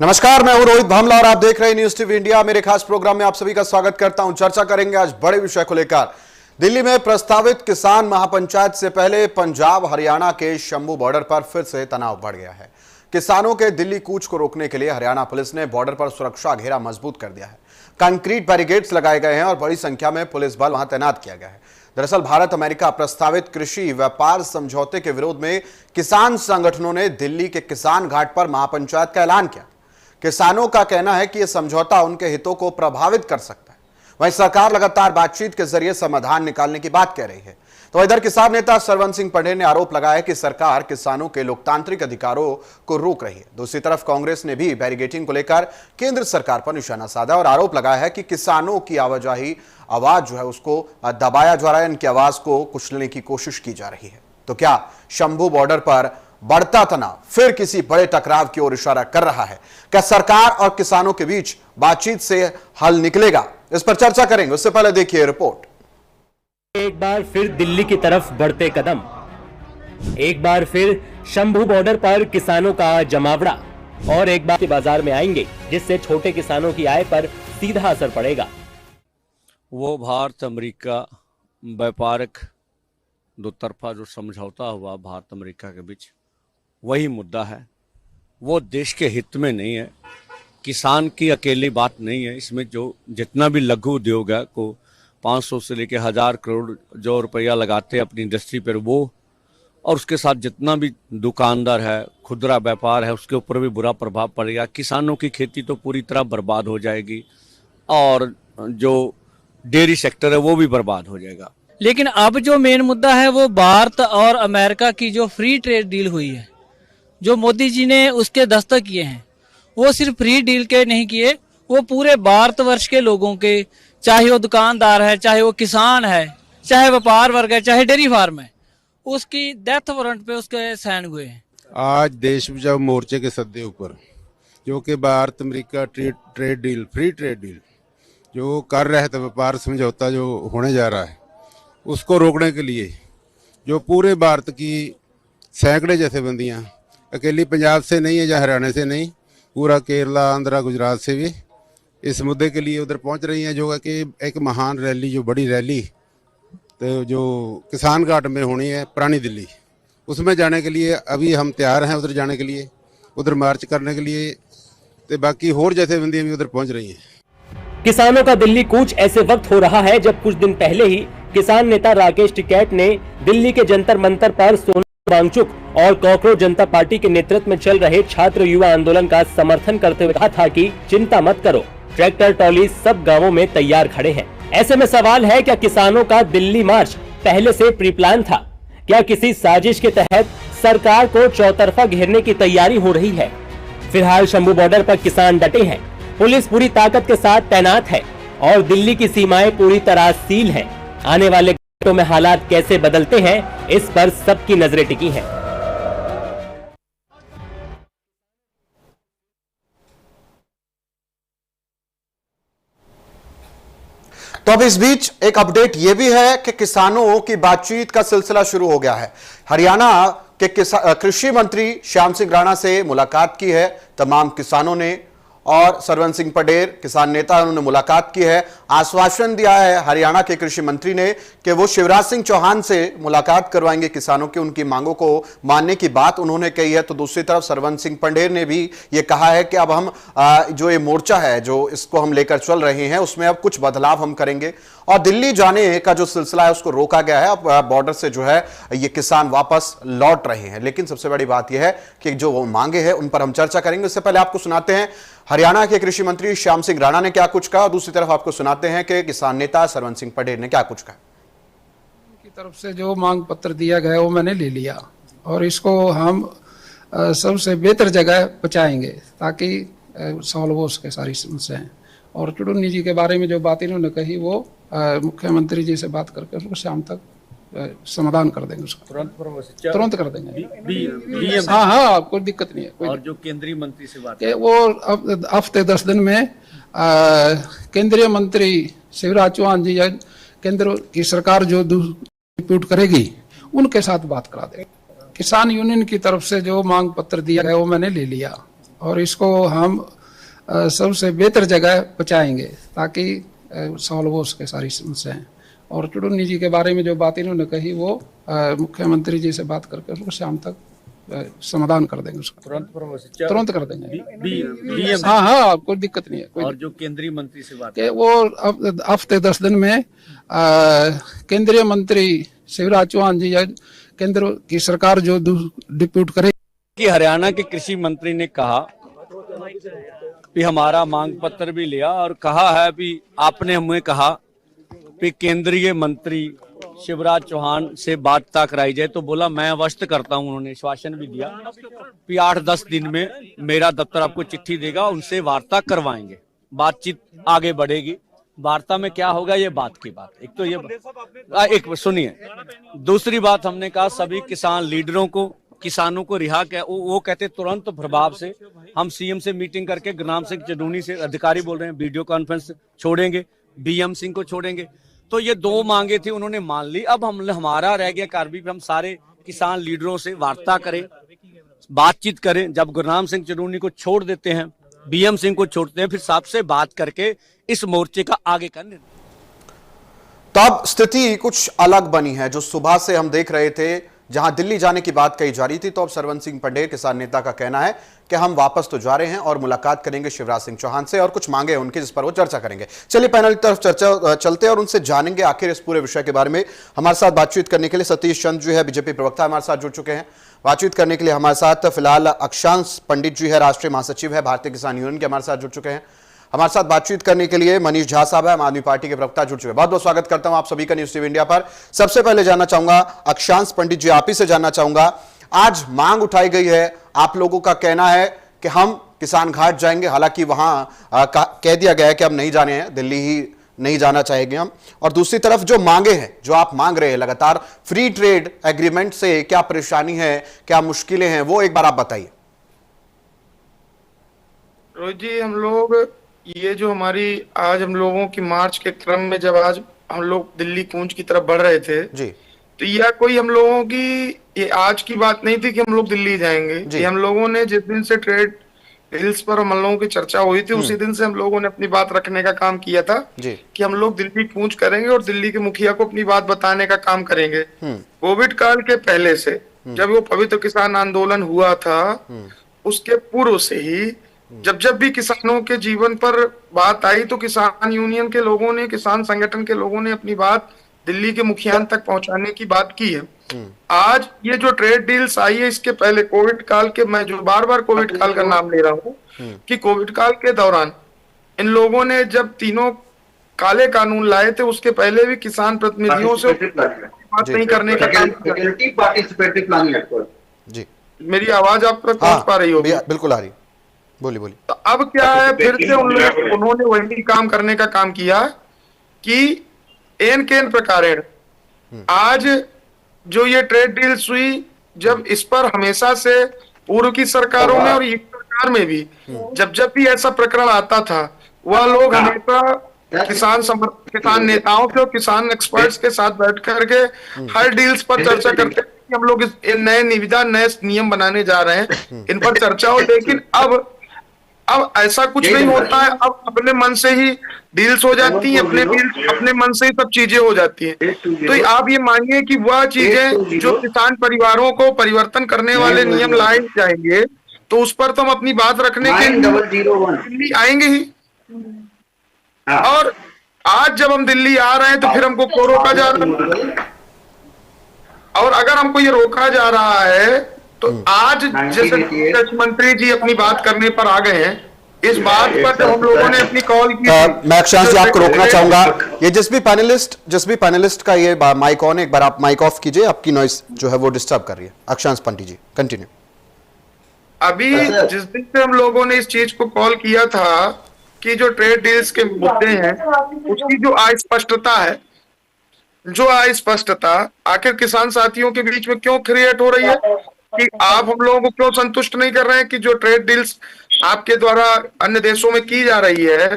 नमस्कार, मैं हूं रोहित भामला और आप देख रहे हैं न्यूज टीवी इंडिया। मेरे खास प्रोग्राम में आप सभी का स्वागत करता हूं। चर्चा करेंगे आज बड़े विषय को लेकर। दिल्ली में प्रस्तावित किसान महापंचायत से पहले पंजाब हरियाणा के शंभू बॉर्डर पर फिर से तनाव बढ़ गया है। किसानों के दिल्ली कूच को रोकने के लिए हरियाणा पुलिस ने बॉर्डर पर सुरक्षा घेरा मजबूत कर दिया है। कंक्रीट बैरिकेड्स लगाए गए हैं और बड़ी संख्या में पुलिस बल वहां तैनात किया गया है। दरअसल भारत अमेरिका प्रस्तावित कृषि व्यापार समझौते के विरोध में किसान संगठनों ने दिल्ली के किसान घाट पर महापंचायत का ऐलान किया। किसानों का कहना है कि यह समझौता उनके हितों को प्रभावित कर सकता है। वहीं सरकार लगातार बातचीत के जरिए समाधान निकालने की बात कह रही है। तो इधर किसान नेता सरवन सिंह पटेल ने आरोप लगाया कि सरकार किसानों के लोकतांत्रिक अधिकारों को रोक रही है। दूसरी तरफ कांग्रेस ने भी बैरिकेडिंग को लेकर केंद्र सरकार पर निशाना साधा और आरोप लगाया है कि किसानों की आवाज जो है उसको दबाया जा रहा है, इनकी आवाज को कुचलने की कोशिश की जा रही है। तो क्या शंभू बॉर्डर पर बढ़ता तनाव फिर किसी बड़े टकराव की ओर इशारा कर रहा है? क्या सरकार और किसानों के बीच बातचीत से हल निकलेगा? इस पर चर्चा करेंगे। उससे पहले देखिए रिपोर्ट। एक बार फिर दिल्ली की तरफ बढ़ते कदम, एक बार फिर शंभू बॉर्डर पर किसानों का जमावड़ा और एक बार बाजार में आएंगे, जिससे छोटे किसानों की आय पर सीधा असर पड़ेगा। वो भारत अमेरिका व्यापारिक दो तरफा जो समझौता हुआ भारत अमेरिका के बीच, वही मुद्दा है। वो देश के हित में नहीं है, किसान की अकेली बात नहीं है। इसमें जो जितना भी लघु उद्योग है को 500 से लेकर 1000 करोड़ जो रुपया लगाते हैं अपनी इंडस्ट्री पर, वो और उसके साथ जितना भी दुकानदार है, खुदरा व्यापार है, उसके ऊपर भी बुरा प्रभाव पड़ेगा। किसानों की खेती तो पूरी तरह बर्बाद हो जाएगी और जो डेयरी सेक्टर है वो भी बर्बाद हो जाएगा। लेकिन अब जो मेन मुद्दा है वो भारत और अमेरिका की जो फ्री ट्रेड डील हुई है, जो मोदी जी ने उसके दस्तखत किए हैं, वो सिर्फ फ्री डील के नहीं किए, वो पूरे भारतवर्ष के लोगों के, चाहे वो दुकानदार है, चाहे वो किसान है, चाहे व्यापार वर्ग है, चाहे डेयरी फार्म है, उसकी डेथ वारंट पे उसके साइन हुए हैं। आज देश बचाओ मोर्चे के सद्दे ऊपर जो कि Bharat America trade deal, free trade deal जो कर रहे थे, व्यापार समझौता जो होने जा रहा है, उसको रोकने के लिए जो पूरे भारत की सैकड़े जथेबंदियां, अकेली पंजाब से नहीं है या हरियाणा से नहीं, पूरा केरला, आंध्रा, गुजरात से भी इस मुद्दे के लिए उधर पहुंच रही हैं। जो है कि एक महान रैली, जो बड़ी रैली तो जो किसान घाट में होनी है पुरानी दिल्ली, उसमें जाने के लिए अभी हम तैयार हैं उधर जाने के लिए, उधर मार्च करने के लिए। तो बाकी होर जथेबंदियां भी उधर पहुँच रही हैं। किसानों का दिल्ली कूच ऐसे वक्त हो रहा है जब कुछ दिन पहले ही किसान नेता राकेश टिकैत ने दिल्ली के जंतर मंतर पर सोनम वांगचुक और कॉकरोच जनता पार्टी के नेतृत्व में चल रहे छात्र युवा आंदोलन का समर्थन करते हुए कहा था कि चिंता मत करो, ट्रैक्टर ट्रॉली सब गांवों में तैयार खड़े हैं। ऐसे में सवाल है, क्या किसानों का दिल्ली मार्च पहले से प्री प्लान था? क्या किसी साजिश के तहत सरकार को चौतरफा घेरने की तैयारी हो रही है? फिलहाल शंभू बॉर्डर पर किसान डटे हैं, पुलिस पूरी ताकत के साथ तैनात है और दिल्ली की सीमाएं पूरी तरह सील हैं। आने वाले घंटों में हालात कैसे बदलते हैं, इस पर सबकी नजरें टिकी हैं। तो अब इस बीच एक अपडेट यह भी है कि किसानों की बातचीत का सिलसिला शुरू हो गया है। हरियाणा के कृषि मंत्री श्याम सिंह राणा से मुलाकात की है तमाम किसानों ने, और सरवन सिंह पटेल किसान नेता उन्होंने मुलाकात की है। आश्वासन दिया है हरियाणा के कृषि मंत्री ने कि वो शिवराज सिंह चौहान से मुलाकात करवाएंगे किसानों की, उनकी मांगों को मानने की बात उन्होंने कही है। तो दूसरी तरफ सरवन सिंह पटेल ने भी ये कहा है कि अब हम जो ये मोर्चा है जो इसको हम लेकर चल रहे हैं उसमें अब कुछ बदलाव हम करेंगे और दिल्ली जाने का जो सिलसिला है उसको रोका गया है। अब बॉर्डर से जो है ये किसान वापस लौट रहे हैं। लेकिन सबसे बड़ी बात यह है कि जो वो मांगे हैं उन पर हम चर्चा करेंगे। उससे पहले आपको सुनाते हैं हरियाणा के कृषि मंत्री श्याम सिंह राणा ने क्या कुछ कहा, दूसरी तरफ आपको सुनाते हैं कि किसान नेता सरवन सिंह पटेल ने क्या कुछ कहा। की तरफ से जो मांग पत्र दिया गया वो मैंने ले लिया और इसको हम सबसे बेहतर जगह पहुंचाएंगे ताकि सॉल्व हो सके सारी समस्याएं। और चुड़ुन्नी जी के बारे में जो बात इन्होंने कही वो मुख्यमंत्री जी से बात करके उसको शाम तक समाधान कर देंगे, उसका तुरंत कर देंगे। हाँ, कोई दिक्कत नहीं है। और जो केंद्रीय मंत्री से बात वो हफ्ते 10 दिन में केंद्रीय मंत्री शिवराज चौहान जी या केंद्र की सरकार जो डिप्यूट करेगी उनके साथ बात करा देंगे। किसान यूनियन की तरफ से जो मांग पत्र दिया गया वो मैंने ले लिया और इसको हम सबसे बेहतर जगह पहुंचाएंगे ताकि सॉल्व हो सके सारी समस्याएं। और चुड़ुन्नी जी के बारे में जो बात इन्होंने कही वो मुख्यमंत्री जी से बात करके उसको शाम तक समाधान कर देंगे, उसका तुरंत कर देंगे। हाँ हाँ, कोई दिक्कत नहीं है। और जो केंद्रीय मंत्री से बात कि वो हफ्ते 10 दिन में केंद्रीय मंत्री शिवराज चौहान जी या केंद्र की सरकार जो डिप्यूट करे कि हरियाणा के कृषि मंत्री ने कहा कि हमारा मांग पत्र भी लिया और कहा है कि आपने हमें कहा कि केंद्रीय मंत्री शिवराज चौहान से वार्ता कराई जाए, तो बोला मैं अवश्य करता हूं। उन्होंने आश्वासन भी दिया कि 8-10 दिन में मेरा दफ्तर आपको चिट्ठी देगा, उनसे वार्ता करवाएंगे, बातचीत आगे बढ़ेगी। वार्ता में क्या होगा ये बात की बात। एक तो ये एक सुनिए, दूसरी बात हमने कहा सभी किसान लीडरों को, किसानों को रिहा किया। वो कहते तुरंत प्रभाव से हम सीएम से मीटिंग करके गुरनाम सिंह चडूनी से, अधिकारी बोल रहे हैं, वीडियो कॉन्फ्रेंस छोड़ेंगे, बीएम सिंह को छोड़ेंगे। तो ये 2 मांगे थी, उन्होंने मान ली। अब हमारा रह गया कार्रवाई पे हम सारे किसान लीडरों से वार्ता करें, बातचीत करें। जब गुरनाम सिंह चडूनी को छोड़ देते हैं, बीएम सिंह को छोड़ते हैं, फिर सबसे बात करके इस मोर्चे का आगे का निर्णय। तो अब स्थिति कुछ अलग बनी है। जो सुबह से हम देख रहे थे जहां दिल्ली जाने की बात कही जा रही थी, तो अब सरवन सिंह पंडेर किसान नेता का कहना है कि हम वापस तो जा रहे हैं और मुलाकात करेंगे शिवराज सिंह चौहान से और कुछ मांगे हैं उनकी जिस पर वो चर्चा करेंगे। चलिए पैनल की तरफ चर्चा चलते हैं और उनसे जानेंगे आखिर इस पूरे विषय के बारे में। हमारे साथ बातचीत करने के लिए सतीश चंद जो है बीजेपी प्रवक्ता हमारे साथ जुड़ चुके हैं। बातचीत करने के लिए हमारे साथ फिलहाल अक्षांश पंडित जी है, राष्ट्रीय महासचिव है भारतीय किसान यूनियन के, हमारे साथ जुड़ चुके हैं। हमारे साथ बातचीत करने के लिए मनीष झा साहब है, आम आदमी पार्टी के प्रवक्ता जुड़ चुके हैं। बहुत बहुत स्वागत करता हूं आप सभी का न्यूज़ टीवी इंडिया पर। सबसे पहले जानना चाहूंगा अक्षांश पंडित जी, आप ही से जानना चाहूंगा, आज मांग उठाई गई है, आप लोगों का कहना है कि हम किसान घाट जाएंगे, हालांकि वहां कह दिया गया है कि हम नहीं जाने हैं, दिल्ली ही नहीं जाना चाहेंगे हम। और दूसरी तरफ जो मांगे हैं, जो आप मांग रहे हैं लगातार, फ्री ट्रेड एग्रीमेंट से क्या परेशानी है, क्या मुश्किलें हैं, वो एक बार आप बताइए। रोहित जी, हम लोग ये जो हमारी आज हम लोगों की मार्च के क्रम में जब आज हम लोग दिल्ली कूंज की तरफ बढ़ रहे थे जी, तो यह कोई हम लोगों की ये आज की बात नहीं थी कि हम लोग दिल्ली जाएंगे। ये हम लोगों ने जिस दिन से ट्रेड डील्स पर हम लोगों की चर्चा हुई थी उसी दिन से हम लोगों ने अपनी बात रखने का काम किया था कि हम लोग दिल्ली कूंज करेंगे और दिल्ली के मुखिया को अपनी बात बताने का काम करेंगे। कोविड काल के पहले से जब वो पवित्र किसान आंदोलन हुआ था उसके पूर्व से ही जब भी किसानों के जीवन पर बात आई तो किसान यूनियन के लोगों ने, किसान संगठन के लोगों ने अपनी बात दिल्ली के मुखियान तक पहुंचाने की बात की है। आज ये जो ट्रेड डील्स आई है, इसके पहले कोविड काल के, मैं जो बार बार कोविड काल का नाम ले रहा हूँ कि कोविड काल के दौरान इन लोगों ने जब तीनों काले कानून लाए थे उसके पहले भी किसान प्रतिनिधियों से बात नहीं करने का काम किया। जी, मेरी आवाज आप तक पहुंच पा रही होगी? बिल्कुल आ रही, बोली बोली। तो अब क्या है, फिर से उन्होंने वही काम करने का काम किया कि एन केन प्रकारेण आज जो ये ट्रेड डील्स हुई, जब इस पर हमेशा से पूर्व की सरकारों में और ये सरकार में भी जब भी ऐसा प्रकरण आता था वह लोग हमेशा किसान नेताओं के और किसान एक्सपर्ट्स के साथ बैठ करके हर डील्स पर चर्चा करते थे कि हम लोग नए निविदा, नए नियम बनाने जा रहे हैं, इन पर चर्चा हो। लेकिन अब ऐसा कुछ नहीं होता है। अब अपने मन से ही डील्स हो जाती हैं, अपने मन से ही सब चीजें हो जाती हैं। तो आप ये मानिए कि वह चीजें जो किसान परिवारों को परिवर्तन करने वाले नियम लाए जाएंगे तो उस पर तो हम अपनी बात रखने के लिए आएंगे ही। और आज जब हम दिल्ली आ रहे हैं तो फिर हमको क्यों रोका जा रहा है? और अगर हमको ये रोका जा रहा है तो आज जैसे कृषि मंत्री जी अपनी बात करने पर आ गए हैं, इस बात पर जब हम लोगों ने अपनी कॉल की, मैं अक्षांश जी आपको रोकना चाहूंगा। ये जिस भी पैनलिस्ट का ये माइक ऑन है, एक बार आप माइक ऑफ कीजिए, आपकी नॉइस जो है वो डिस्टर्ब कर रही है। अक्षांश पंडित जी कंटिन्यू। अभी जिस दिन से हम लोगों ने इस चीज को कॉल किया था कि जो ट्रेड डील्स के मुद्दे हैं उसकी जो अस्पष्टता है, जो अस्पष्टता आखिर किसान साथियों के बीच में क्यों क्रिएट हो रही है कि आप हम लोगों को क्यों संतुष्ट नहीं कर रहे हैं कि जो ट्रेड डील्स आपके द्वारा अन्य देशों में की जा रही है।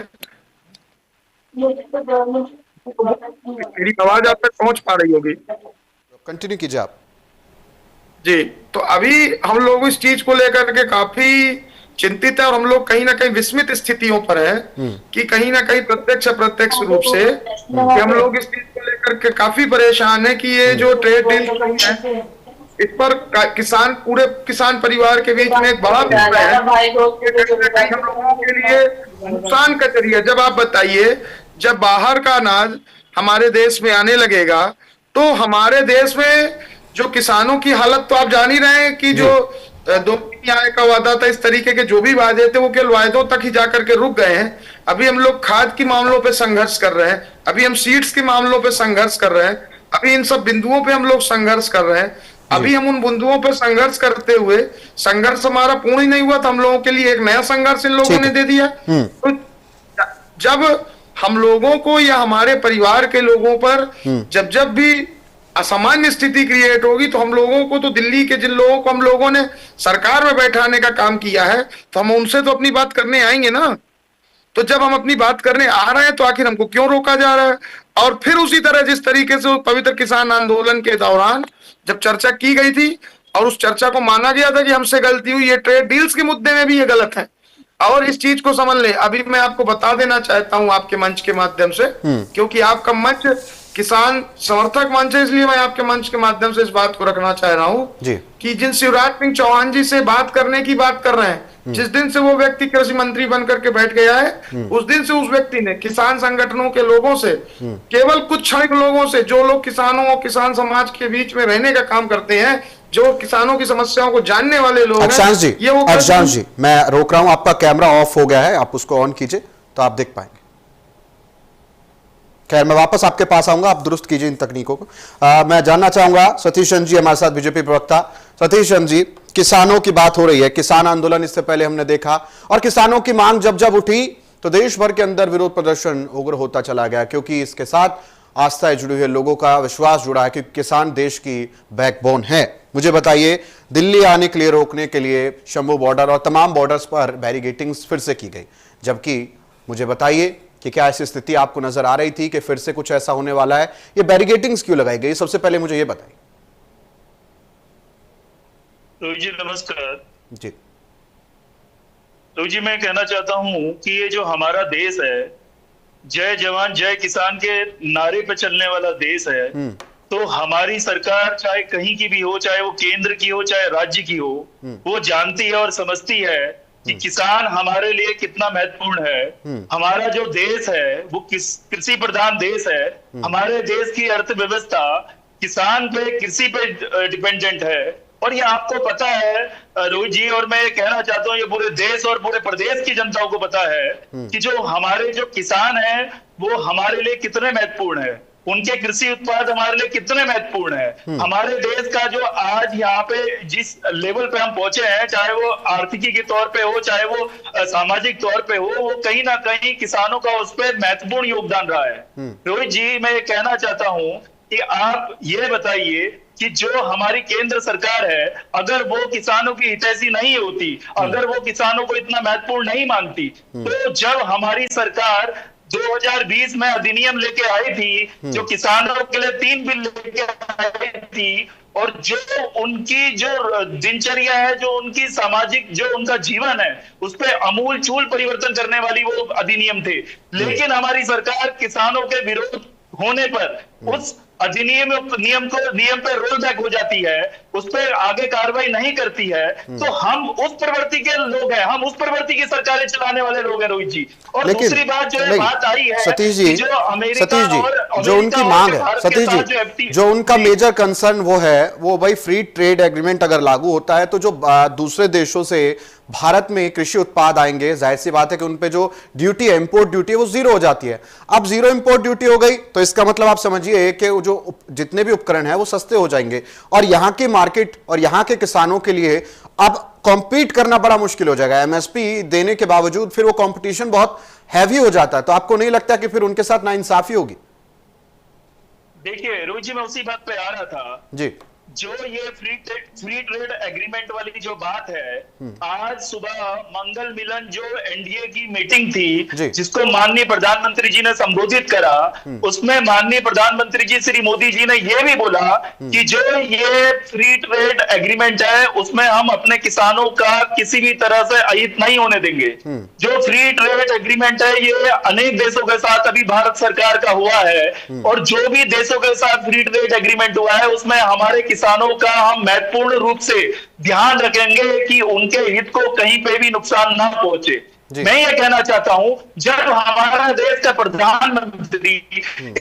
मेरी आवाज आप तक पहुंच पा रही होगी? कंटिन्यू कीजिए आप जी। तो अभी हम लोग इस चीज को लेकर के काफी चिंतित है और हम लोग कहीं ना कहीं विस्मित स्थितियों पर है कि कहीं ना कहीं प्रत्यक्ष अप्रत्यक्ष रूप से कि हम लोग इस चीज को लेकर के काफी परेशान है कि ये जो ट्रेड डील है इस पर किसान पूरे किसान परिवार के बीच में एक बड़ा मुद्दा है कि कहीं ना कहीं हम लोगों के लिए नुकसान का जरिया। जब आप बताइए, जब बाहर का अनाज हमारे देश में आने लगेगा तो हमारे देश में जो किसानों की हालत तो आप जान ही रहे हैं कि जो 2 न्याय का वादा था, इस तरीके के जो भी वादे थे वो केवल वायदों तक ही जाकर के रुक गए हैं। अभी हम लोग खाद के मामलों पे संघर्ष कर रहे हैं, अभी हम सीड्स के मामलों पे संघर्ष कर रहे हैं, अभी इन सब बिंदुओं पे हम लोग संघर्ष कर रहे हैं। अभी हम उन बिंदुओं पर संघर्ष करते हुए संघर्ष हमारा पूर्ण ही नहीं हुआ था, हम लोगों के लिए एक नया संघर्ष इन लोगों ने दे दिया। तो जब हम लोगों को या हमारे परिवार के लोगों पर जब भी असामान्य स्थिति क्रिएट होगी तो हम लोगों को, तो दिल्ली के जिन लोगों को हम लोगों ने सरकार में बैठाने का काम किया है तो हम उनसे तो अपनी बात करने आएंगे ना। तो जब हम अपनी बात करने आ रहे हैं तो आखिर हमको क्यों रोका जा रहा है? और फिर उसी तरह जिस तरीके से पवित्र किसान आंदोलन के दौरान जब चर्चा की गई थी और उस चर्चा को माना गया था कि हमसे गलती हुई, ये ट्रेड डील्स के मुद्दे में भी ये गलत है। और इस चीज को समझ ले, अभी मैं आपको बता देना चाहता हूं आपके मंच के माध्यम से, क्योंकि आपका मंच किसान समर्थक मंच है, इसलिए मैं आपके मंच के माध्यम से इस बात को रखना चाह रहा हूं कि जिन शिवराज सिंह चौहान जी से बात करने की बात कर रहे हैं, जिस दिन से वो व्यक्ति कृषि मंत्री बनकर के बैठ गया है उस दिन से उस व्यक्ति ने किसान संगठनों के लोगों से, केवल कुछ क्षणिक लोगों से, जो लोग किसानों और किसान समाज के बीच में रहने का काम करते हैं, जो किसानों की समस्याओं को जानने वाले लोग हैं, ये वो अक्षांश जी, मैं रोक रहा हूं, आपका कैमरा ऑफ हो गया है, आप उसको ऑन कीजिए तो आप देख पाएंगे। खैर, मैं वापस आपके पास आऊंगा, आप दुरुस्त कीजिए इन तकनीकों को। मैं जानना चाहूंगा सतीश चंद्र जी हमारे साथ, बीजेपी प्रवक्ता। सतीश चंद्र जी, किसानों की बात हो रही है, किसान आंदोलन इससे पहले हमने देखा और किसानों की मांग जब जब उठी तो देश भर के अंदर विरोध प्रदर्शन उग्र होता चला गया, क्योंकि इसके साथ आस्था जुड़ी हुई है, लोगों का विश्वास जुड़ा है कि किसान देश की बैकबोन है। मुझे बताइए, दिल्ली आने के लिए रोकने के लिए शंभू बॉर्डर और तमाम बॉर्डर्स पर बैरिकेडिंग्स फिर से की गई, जबकि मुझे बताइए कि क्या ऐसी स्थिति आपको नजर आ रही थी कि फिर से कुछ ऐसा होने वाला है? ये बैरिकेडिंग्स क्यों लगाई गई, सबसे पहले मुझे ये बताइए। रोहित जी नमस्कार। जी रोहित जी, मैं कहना चाहता हूं कि ये जो हमारा देश है, जय जवान जय किसान के नारे पे चलने वाला देश है, तो हमारी सरकार चाहे कहीं की भी हो, चाहे वो केंद्र की हो चाहे राज्य की हो, वो जानती है और समझती है कि किसान हमारे लिए कितना महत्वपूर्ण है। हमारा जो देश है वो कृषि प्रधान देश है। हमारे देश की अर्थव्यवस्था किसान पे, कृषि पे डिपेंडेंट है। और ये आपको पता है रोहित जी, और मैं ये कहना चाहता हूँ, ये पूरे देश और पूरे प्रदेश की जनताओं को पता है कि जो हमारे जो किसान हैं वो हमारे लिए कितने महत्वपूर्ण है, उनके कृषि उत्पाद हमारे लिए कितने महत्वपूर्ण है। हमारे देश का जो आज यहाँ पे जिस लेवल पे हम पहुंचे हैं, चाहे वो आर्थिकी के तौर पे हो, चाहे वो सामाजिक तौर पे हो, वो कहीं ना कहीं किसानों का उस पर महत्वपूर्ण योगदान रहा है। रोहित जी, मैं ये कहना चाहता हूँ कि आप ये बताइए कि जो हमारी केंद्र सरकार है, अगर वो किसानों की हितैषी नहीं होती, अगर वो किसानों को इतना महत्वपूर्ण नहीं मानती, तो जब हमारी सरकार 2020 में अधिनियम लेके आई थी, जो किसानों के लिए 3 बिल लेके आई थी, और जो उनकी जो दिनचर्या है, जो उनकी सामाजिक जो उनका जीवन है, उस पर अमूल चूल परिवर्तन करने वाली वो अधिनियम थे। लेकिन हमारी सरकार किसानों के विरोध होने पर उस अधिनियम नियम पर रोल बैक हो जाती है, उस पर आगे कार्रवाई नहीं करती है। तो हम उस प्रवृत्ति के लोग हैं, हम उस प्रवृत्ति की सरकारें चलाने वाले लोग हैं रोहित जी। और दूसरी बात जो है, बात आई है सतीश जी, जो अमेरिका और जो उनकी मांग है, सतीश जी, जो उनका मेजर कंसर्न वो है, वो भाई फ्री ट्रेड एग्रीमेंट अगर लागू होता है तो जो दूसरे देशों से भारत में कृषि उत्पाद आएंगे, जाहिर सी बात है कि उन पे जो ड्यूटी है, इंपोर्ट ड्यूटी है, वो जीरो हो जाती है। अब जीरो इंपोर्ट ड्यूटी हो गई तो इसका मतलब आप समझिए कि जो जितने भी उपकरण हैं वो सस्ते हो जाएंगे और यहां के मार्केट और यहां के किसानों के लिए अब कॉम्पीट करना बड़ा मुश्किल हो जाएगा। एमएसपी देने के बावजूद फिर वो कंपटीशन बहुत हैवी हो जाता है। तो आपको नहीं लगता कि फिर उनके साथ नाइंसाफी होगी? देखिए रोहित जी, मैं उसी बात पे आ रहा था जी जो ये फ्री ट्रेड एग्रीमेंट वाली जो बात है, आज सुबह मंगल मिलन जो एनडीए की मीटिंग थी जिसको माननीय प्रधानमंत्री जी ने संबोधित करा, उसमें माननीय प्रधानमंत्री जी श्री मोदी जी ने ये भी बोला कि जो ये फ्री ट्रेड एग्रीमेंट है उसमें हम अपने किसानों का किसी भी तरह से अहित नहीं होने देंगे। जो फ्री ट्रेड एग्रीमेंट है ये अनेक देशों के साथ अभी भारत सरकार का हुआ है, और जो भी देशों के साथ फ्री ट्रेड एग्रीमेंट हुआ है उसमें हमारे किसानों का हम महत्वपूर्ण रूप से ध्यान रखेंगे कि उनके हित को कहीं पे भी नुकसान ना पहुंचे। मैं ये कहना चाहता हूं, जब हमारा देश का प्रधानमंत्री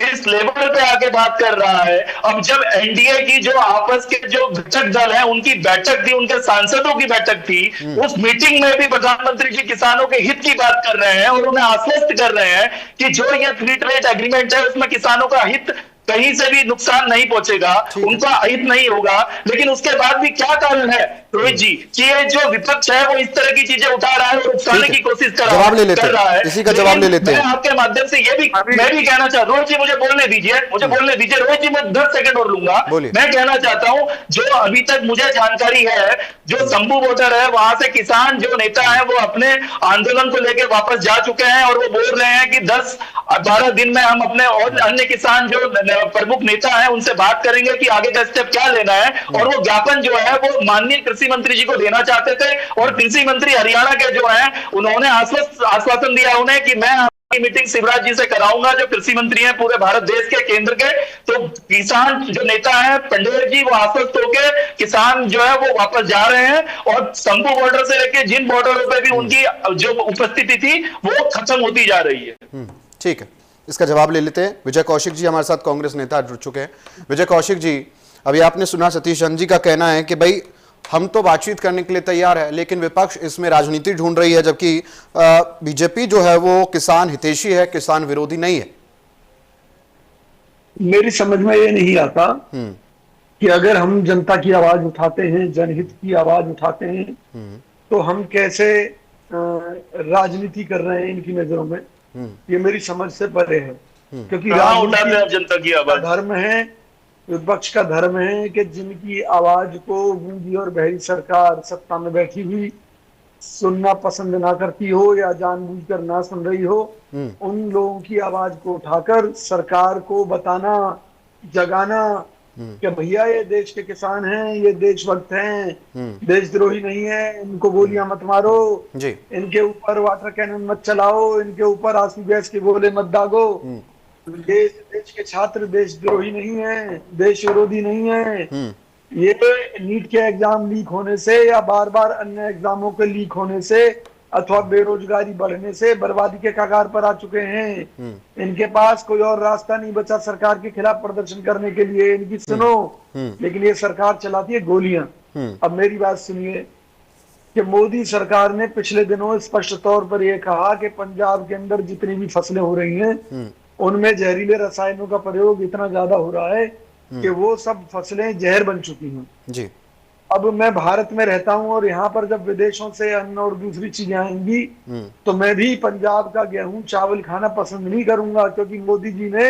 इस लेवल पे आके बात कर रहा है, अब जब एनडीए की जो आपस के जो घटक दल है उनकी बैठक थी, उनके सांसदों की बैठक थी, उस मीटिंग में भी प्रधानमंत्री जी किसानों के हित की बात कर रहे हैं और उन्हें आश्वस्त कर रहे हैं कि जो ये फ्री ट्रेड एग्रीमेंट है उसमें किसानों का हित कहीं से भी नुकसान नहीं पहुंचेगा, उनका अहित नहीं होगा। लेकिन उसके बाद भी क्या कारण है रोहित जी कि ये जो विपक्ष है वो इस तरह की चीजें उठा रहा है और उकसाने की कोशिश कर रहा है। इसी का जवाब ले लेते हैं। मैं आपके माध्यम से ये भी मैं भी कहना चाहता हूँ, रोहित जी मुझे बोलने दीजिए रोहित जी, मैं 10 सेकंड और लूंगा। मैं कहना चाहता हूँ, जो अभी तक मुझे जानकारी है, जो शंभू बॉर्डर है वहां से किसान जो नेता है वो अपने आंदोलन को लेकर वापस जा चुके हैं और वो बोल रहे हैं कि 10-12 दिन में हम अपने और अन्य किसान जो प्रमुख नेता है उनसे बात करेंगे कि आगे का स्टेप क्या लेना है। और वो ज्ञापन जो है वो माननीय कृषि मंत्री जी को देना चाहते थे, और कृषि मंत्री हरियाणा के जो है उन्होंने आश्वासन दिया उन्हें कि मैं आपकी मीटिंग शिवराज जी से कराऊंगा, जो कृषि मंत्री हैं पूरे भारत देश के केंद्र के। तो किसान जो नेता है पंडेर जी वो आश्वस्त होकर किसान जो है वो वापस जा रहे हैं, और शंभू बॉर्डर से लेकर जिन बॉर्डरों पे भी उनकी जो उपस्थिति थी वो खत्म होती जा रही है। ठीक है, इसका जवाब ले लेते हैं। विजय कौशिक जी हमारे साथ कांग्रेस नेता जुड़ चुके हैं। विजय कौशिक जी, अभी आपने सुना सतीश चंद्र जी का कहना है कि भाई हम तो बातचीत करने के लिए तैयार है, लेकिन विपक्ष इसमें राजनीति ढूंढ रही है, जबकि बीजेपी जो है वो किसान हितैषी है, किसान विरोधी नहीं है। मेरी समझ में ये नहीं आता कि अगर हम जनता की आवाज उठाते हैं, जनहित की आवाज उठाते हैं, तो हम कैसे राजनीति कर रहे हैं इनकी नजरों में, ये मेरी समझ से परे है। क्योंकि राजनीति जनता की आवाज धर्म है, विपक्ष का धर्म है कि जिनकी आवाज को गूंगी और बहरी सरकार सत्ता में बैठी हुई सुनना पसंद ना करती हो या जानबूझकर ना सुन रही हो, उन लोगों की आवाज को उठाकर सरकार को बताना, जगाना कि भैया ये देश के किसान हैं, ये देशभक्त हैं, देशद्रोही नहीं है, इनको गोलियां मत मारो, इनके ऊपर वाटर कैनन मत चलाओ, इनके ऊपर आंसू गैस के गोले मत दागो, देश के छात्र देशद्रोही नहीं है, देश विरोधी नहीं है। ये नीट के एग्जाम लीक होने से या बार बार अन्य एग्जामों के लीक होने से अथवा बेरोजगारी बढ़ने से बर्बादी के कगार पर आ चुके हैं। इनके पास कोई और रास्ता नहीं बचा सरकार के खिलाफ प्रदर्शन करने के लिए, इनकी सुनो। लेकिन ये सरकार चलाती है गोलियां। अब मेरी बात सुनिए कि मोदी सरकार ने पिछले दिनों स्पष्ट तौर पर यह कहा कि पंजाब के अंदर जितनी भी फसलें हो रही हैं उनमें जहरीले रसायनों का प्रयोग इतना ज्यादा हो रहा है कि वो सब फसलें जहर बन चुकी हैं जी। अब मैं भारत में रहता हूं और यहाँ पर जब विदेशों से अन्न और दूसरी चीजें आएंगी तो मैं भी पंजाब का गेहूं चावल खाना पसंद नहीं करूंगा, क्योंकि मोदी जी ने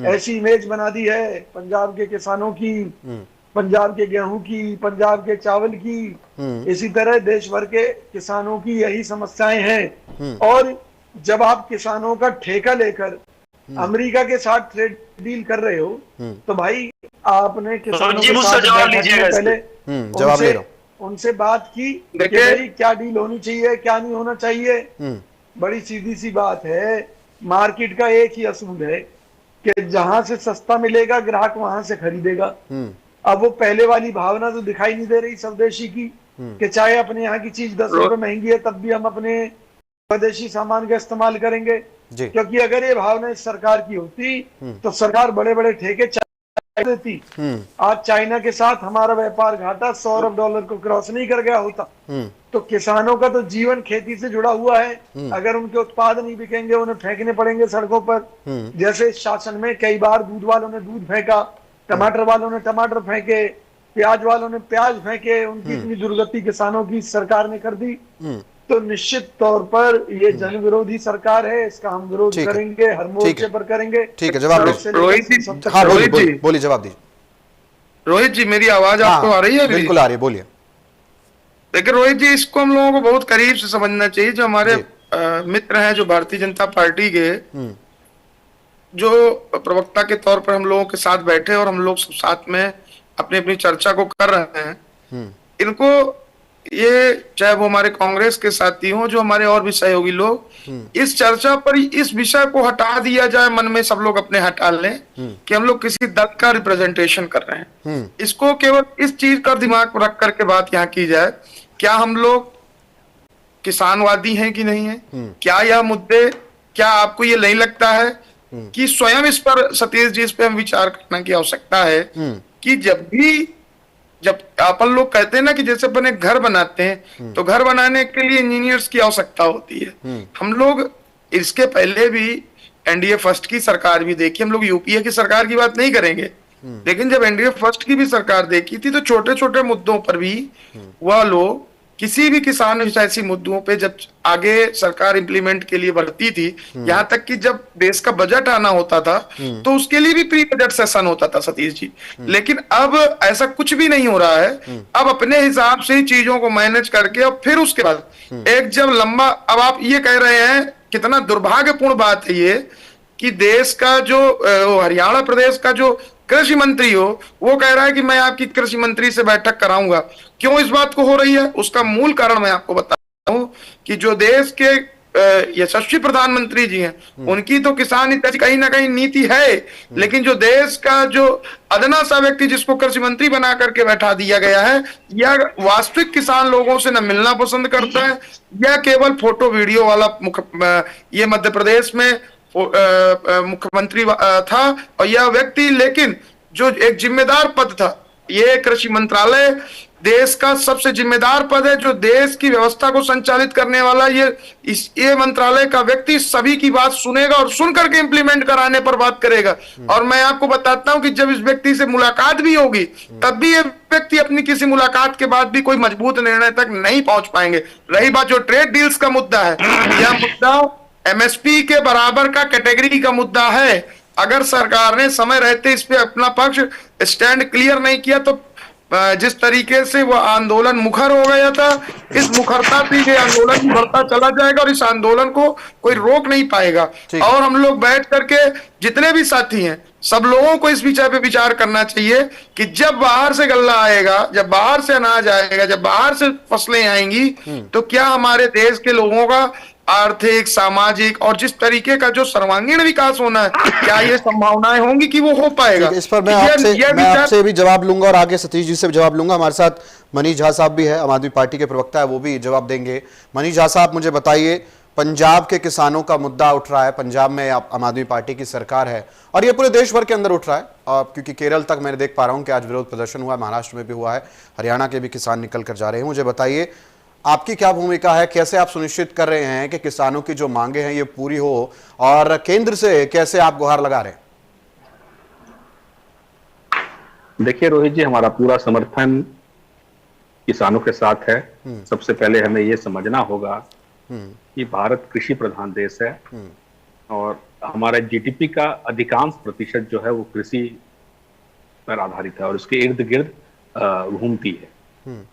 ऐसी इमेज बना दी है पंजाब के किसानों की, पंजाब के गेहूं की, पंजाब के चावल की। इसी तरह देश भर के किसानों की यही समस्याएं हैं। और जब आप किसानों का ठेका लेकर अमेरिका के साथ ट्रेड डील कर रहे हो तो भाई आपने किसानों के साथ पहले उनसे बात की कि भाई क्या डील होनी चाहिए, क्या नहीं होना चाहिए। बड़ी सीधी सी बात है, मार्केट का एक ही असूल है कि जहां से सस्ता मिलेगा ग्राहक वहां से खरीदेगा। अब वो पहले वाली भावना तो दिखाई नहीं दे रही स्वदेशी की कि चाहे अपने यहाँ की चीज 10 रुपए महंगी है तब भी हम अपने स्वदेशी सामान का इस्तेमाल करेंगे। क्योंकि अगर ये भावना इस सरकार की होती तो सरकार बड़े बड़े ठेके देती। आज चाइना के साथ हमारा व्यापार घाटा $100 अरब को क्रॉस नहीं कर गया होता। तो किसानों का तो जीवन खेती से जुड़ा हुआ है। अगर उनके उत्पाद नहीं बिकेंगे उन्हें फेंकने पड़ेंगे सड़कों पर। जैसे शासन में कई बार दूध वालों ने दूध फेंका, टमाटर वालों ने टमाटर फेंके, प्याज वालों ने प्याज फेंके, उनकी इतनी दुर्गति किसानों की सरकार ने कर दी। तो निश्चित तौर पर ये जन विरोधी सरकार है, इसका हम विरोध करेंगे, हर मोर्चे पर करेंगे। ठीक है, जवाब बोलिए जवाब दीजिए। रोहित जी, मेरी आवाज आपको आ रही है? बिल्कुल आ रही है, बोलिए। देखिए रोहित जी, इसको हम लोगों को बहुत करीब से समझना चाहिए। जो हमारे मित्र हैं, जो भारतीय जनता पार्टी के जो प्रवक्ता के तौर पर हम लोगों के साथ बैठे और हम लोग सब साथ में अपनी अपनी चर्चा को कर रहे हैं, इनको ये, चाहे वो हमारे कांग्रेस के साथी हों, जो हमारे और भी सहयोगी लोग, इस चर्चा पर इस विषय को हटा दिया जाए, मन में सब लोग अपने हटा लें कि हम लोग किसी दल का रिप्रेजेंटेशन कर रहे हैं। इसको केवल इस चीज का दिमाग में रख करके बात यहाँ की जाए, क्या हम लोग किसानवादी हैं कि नहीं है? क्या यह मुद्दे, क्या आपको ये नहीं लगता है कि स्वयं इस पर, सतीश जी, इस पे हम विचार करने की आवश्यकता है कि जब अपन लोग कहते हैं ना कि जैसे अपन एक घर बनाते हैं, तो घर बनाने के लिए इंजीनियर्स की आवश्यकता होती है। हम लोग इसके पहले भी एनडीए फर्स्ट की सरकार भी देखी, हम लोग यूपीए की सरकार की बात नहीं करेंगे, लेकिन जब एनडीए फर्स्ट की भी सरकार देखी थी, तो छोटे छोटे मुद्दों पर भी वह लोग, किसी भी किसान हितैषी मुद्दों पे जब आगे सरकार इंप्लीमेंट के लिए बढ़ती थी, यहाँ तक कि जब देश का बजट आना होता था तो उसके लिए भी प्री बजट सेशन होता था, सतीश जी। लेकिन अब ऐसा कुछ भी नहीं हो रहा है। अब अपने हिसाब से ही चीजों को मैनेज करके, और फिर उसके बाद एक जब लंबा, अब आप ये कह रहे हैं, कितना दुर्भाग्यपूर्ण बात है ये कि देश का जो हरियाणा प्रदेश का जो कृषि मंत्री हो, वो कह रहा है कि मैं आपकी कृषि मंत्री से बैठक कराऊंगा। क्यों इस बात को हो रही है? उसका मूल कारण मैं आपको बताता हूं कि जो देश के यशस्वी प्रधानमंत्री जी हैं, उनकी तो किसान हित कहीं ना कहीं नीति है, लेकिन जो देश का जो अदना सा व्यक्ति जिसको कृषि मंत्री बना करके बैठा दिया गया है, या वास्तविक किसान लोगों से न मिलना पसंद करता है, या केवल फोटो वीडियो वाला ये मध्य प्रदेश में मुख्यमंत्री था और यह व्यक्ति, लेकिन जो एक जिम्मेदार पद था, ये कृषि मंत्रालय देश का सबसे जिम्मेदार पद है, जो देश की व्यवस्था को संचालित करने वाला ये मंत्रालय का व्यक्ति सभी की बात सुनेगा और सुन करके इंप्लीमेंट कराने पर बात करेगा। और मैं आपको बताता हूं कि जब इस व्यक्ति से मुलाकात भी होगी, तब भी ये व्यक्ति अपनी किसी मुलाकात के बाद भी कोई मजबूत निर्णय तक नहीं पहुंच पाएंगे। रही बात जो ट्रेड डील्स का मुद्दा है, यह मुद्दा एमएसपी के बराबर का कैटेगरी का मुद्दा है। अगर सरकार ने समय रहते इस पे अपना पक्ष स्टैंड क्लियर नहीं किया, तो जिस तरीके से वह आंदोलन मुखर हो गया था, इस मुखरता से ये आंदोलन बढ़ता चला जाएगा और इस आंदोलन को कोई रोक नहीं पाएगा। और हम लोग बैठ करके, जितने भी साथी हैं, सब लोगों को इस विषय पे विचार करना चाहिए कि जब बाहर से गल्ला आएगा, जब बाहर से अनाज आएगा, जब बाहर से फसलें आएंगी, तो क्या हमारे देश के लोगों का आर्थिक, सामाजिक और जिस तरीके का जो सर्वांगीण विकास होना है, क्या ये संभावनाएं होंगी कि वो हो पाएगा? इस पर मैं आपसे भी जवाब लूंगा और आगे सतीश जी से भी जवाब लूंगा। हमारे साथ मनीष झा साहब भी है, आम आदमी पार्टी के प्रवक्ता है, वो भी जवाब देंगे। मनीष झा साहब, मुझे बताइए, पंजाब के किसानों का मुद्दा उठ रहा है, पंजाब में आम आदमी पार्टी की सरकार है और ये पूरे देश भर के अंदर उठ रहा है, क्योंकि केरल तक मैंने देख पा रहा हूं कि आज विरोध प्रदर्शन हुआ है, महाराष्ट्र में भी हुआ है, हरियाणा के भी किसान निकल कर जा रहे हैं। मुझे बताइए, आपकी क्या भूमिका है, कैसे आप सुनिश्चित कर रहे हैं कि किसानों की जो मांगे हैं ये पूरी हो, और केंद्र से कैसे आप गुहार लगा रहे हैं? देखिए रोहित जी, हमारा पूरा समर्थन किसानों के साथ है। सबसे पहले हमें यह समझना होगा कि भारत कृषि प्रधान देश है और हमारा जीडीपी का अधिकांश प्रतिशत जो है वो कृषि पर आधारित है और उसके इर्द गिर्द घूमती है।